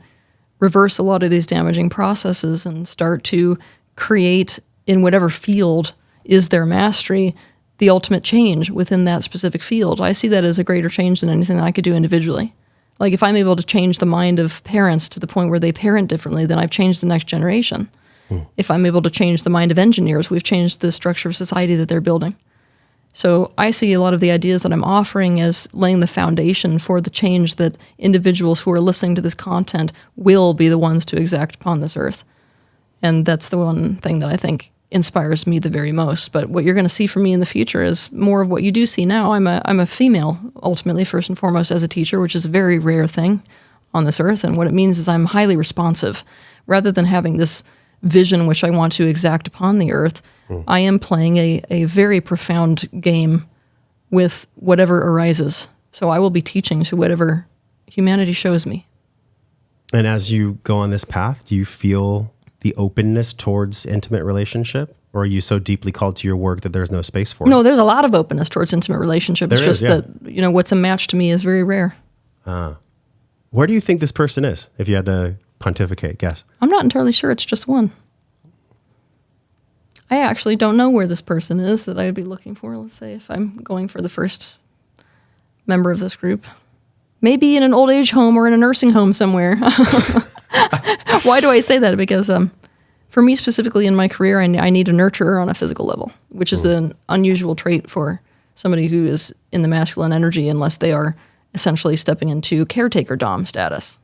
reverse a lot of these damaging processes and start to create, in whatever field is their mastery, the ultimate change within that specific field. I see that as a greater change than anything that I could do individually. Like, if I'm able to change the mind of parents to the point where they parent differently, then I've changed the next generation. If I'm able to change the mind of engineers, we've changed the structure of society that they're building. So I see a lot of the ideas that I'm offering as laying the foundation for the change that individuals who are listening to this content will be the ones to exact upon this earth. And that's the one thing that I think inspires me the very most. But what you're going to see from me in the future is more of what you do see now. I'm a female, ultimately, first and foremost, as a teacher, which is a very rare thing on this earth. And what it means is I'm highly responsive. Rather than having this vision which I want to exact upon the earth, I am playing a very profound game with whatever arises. So I will be teaching to whatever humanity shows me. And as you go on this path, do you feel the openness towards intimate relationship? Or are you so deeply called to your work that there's no space for it? No, there's a lot of openness towards intimate relationship. It's just that, what's a match to me is very rare. Where do you think this person is, if you had to pontificate, guess? I'm not entirely sure. It's just one. I actually don't know where this person is that I would be looking for, let's say, if I'm going for the first member of this group. Maybe in an old age home or in a nursing home somewhere. Why do I say that? Because for me specifically in my career, I need a nurturer on a physical level, which is an unusual trait for somebody who is in the masculine energy unless they are essentially stepping into caretaker dom status.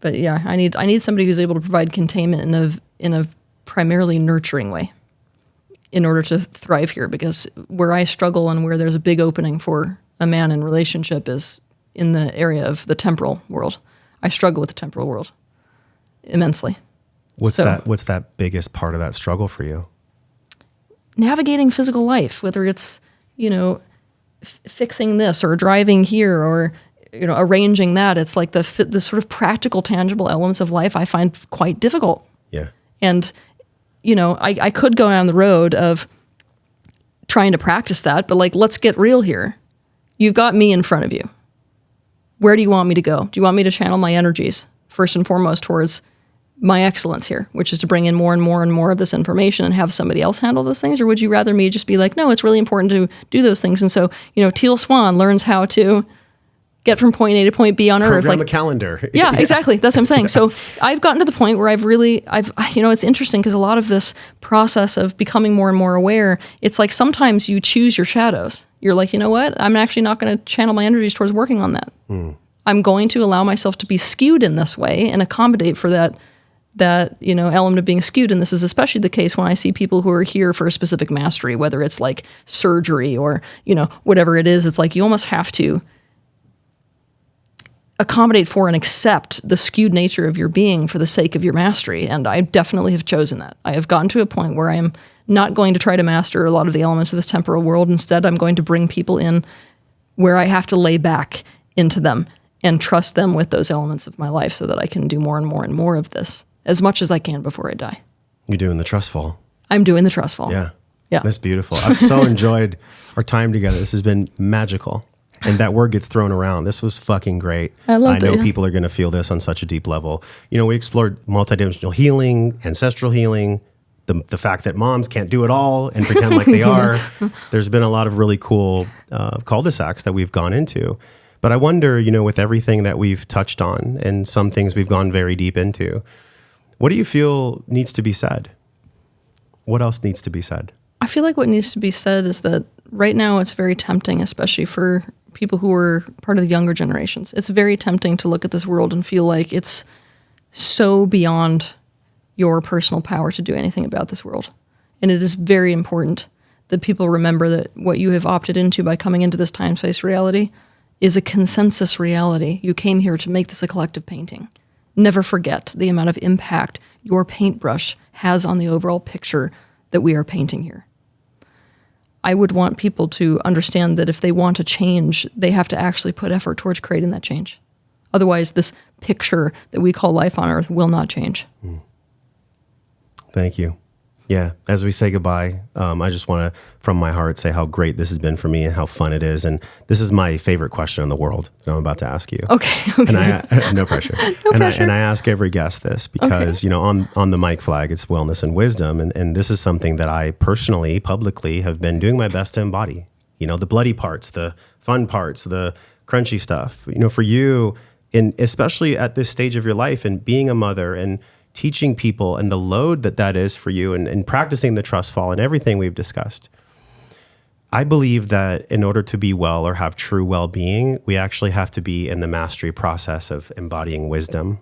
But yeah, I need somebody who's able to provide containment in a primarily nurturing way in order to thrive here, because where I struggle and where there's a big opening for a man in relationship is in the area of the temporal world. I struggle with the temporal world immensely. What's that biggest part of that struggle for you? Navigating physical life, whether it's, fixing this or driving here or, arranging that. It's like the sort of practical, tangible elements of life I find quite difficult. Yeah. And, I could go down the road of trying to practice that, but let's get real here. You've got me in front of you. Where do you want me to go? Do you want me to channel my energies first and foremost towards my excellence here, which is to bring in more and more and more of this information and have somebody else handle those things? Or would you rather me just be like, no, it's really important to do those things. And so, Teal Swan learns how to get from point A to point B on Earth. Program a calendar. Yeah, exactly. That's what I'm saying. So I've gotten to the point where it's interesting because a lot of this process of becoming more and more aware, it's like sometimes you choose your shadows. You're like, you know what? I'm actually not going to channel my energies towards working on that. I'm going to allow myself to be skewed in this way and accommodate for that element of being skewed. And this is especially the case when I see people who are here for a specific mastery, whether it's like surgery or, whatever it is. It's like you almost have to accommodate for and accept the skewed nature of your being for the sake of your mastery. And I definitely have chosen that. I have gotten to a point where I am not going to try to master a lot of the elements of this temporal world. Instead, I'm going to bring people in where I have to lay back into them and trust them with those elements of my life so that I can do more and more and more of this as much as I can before I die. You're doing the trust fall. I'm doing the trust fall. Yeah. Yeah. That's beautiful. I've so enjoyed our time together. This has been magical. And that word gets thrown around. This was fucking great. I know people are going to feel this on such a deep level. We explored multidimensional healing, ancestral healing, the fact that moms can't do it all and pretend like they are. There's been a lot of really cool cul-de-sacs that we've gone into. But I wonder, with everything that we've touched on and some things we've gone very deep into, what do you feel needs to be said? What else needs to be said? I feel like what needs to be said is that right now it's very tempting, especially for people who are part of the younger generations. It's very tempting to look at this world and feel like it's so beyond your personal power to do anything about this world. And it is very important that people remember that what you have opted into by coming into this time-space reality is a consensus reality. You came here to make this a collective painting. Never forget the amount of impact your paintbrush has on the overall picture that we are painting here. I would want people to understand that if they want to change, they have to actually put effort towards creating that change. Otherwise, this picture that we call life on Earth will not change. Thank you. Yeah, as we say goodbye, I just want to, from my heart, say how great this has been for me and how fun it is. And this is my favorite question in the world that I'm about to ask you. Okay. And no pressure. Pressure. And I ask every guest this because, on the mic flag, it's wellness and wisdom. And this is something that I personally, publicly have been doing my best to embody. The bloody parts, the fun parts, the crunchy stuff. For you, especially at this stage of your life and being a mother and teaching people and the load that is for you and practicing the trust fall and everything we've discussed. I believe that in order to be well or have true well-being, we actually have to be in the mastery process of embodying wisdom.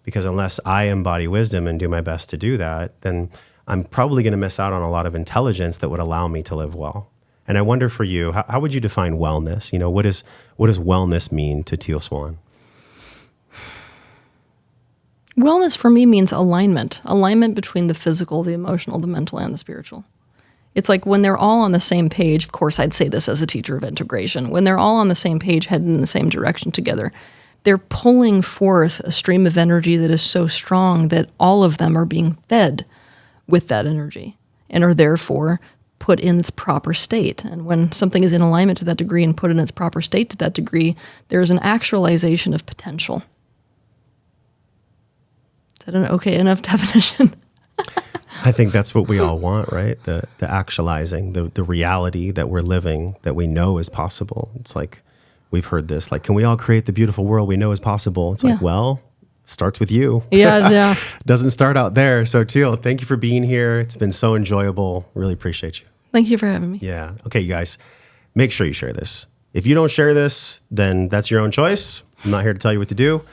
Because unless I embody wisdom and do my best to do that, then I'm probably going to miss out on a lot of intelligence that would allow me to live well. And I wonder for you, how would you define wellness? What does wellness mean to Teal Swan? Wellness for me means alignment between the physical, the emotional, the mental, and the spiritual. It's like when they're all on the same page, of course, I'd say this as a teacher of integration, when they're all on the same page, heading in the same direction together, they're pulling forth a stream of energy that is so strong that all of them are being fed with that energy and are therefore put in its proper state. And when something is in alignment to that degree and put in its proper state to that degree, there's an actualization of potential. Is that an okay enough definition? I think that's what we all want, right? The actualizing, the reality that we're living, that we know is possible. It's like, we've heard this, like, can we all create the beautiful world we know is possible? It's like, well, starts with you. Yeah. Doesn't start out there. So Teal, thank you for being here. It's been so enjoyable. Really appreciate you. Thank you for having me. Yeah. Okay, you guys, make sure you share this. If you don't share this, then that's your own choice. I'm not here to tell you what to do,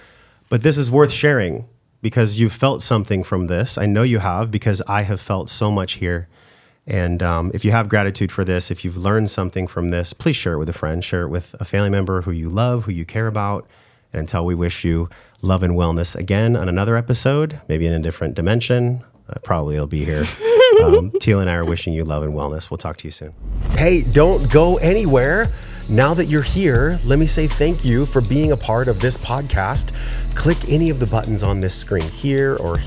but this is worth sharing because you've felt something from this. I know you have, because I have felt so much here. And if you have gratitude for this, if you've learned something from this, please share it with a friend, share it with a family member who you love, who you care about. And until we wish you love and wellness again on another episode, maybe in a different dimension, probably it'll be here. Teal and I are wishing you love and wellness. We'll talk to you soon. Hey, don't go anywhere. Now that you're here, let me say thank you for being a part of this podcast. Click any of the buttons on this screen, here or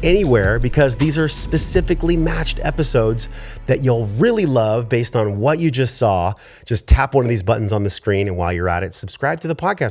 anywhere, because these are specifically matched episodes that you'll really love based on what you just saw. Just tap one of these buttons on the screen, and while you're at it, subscribe to the podcast.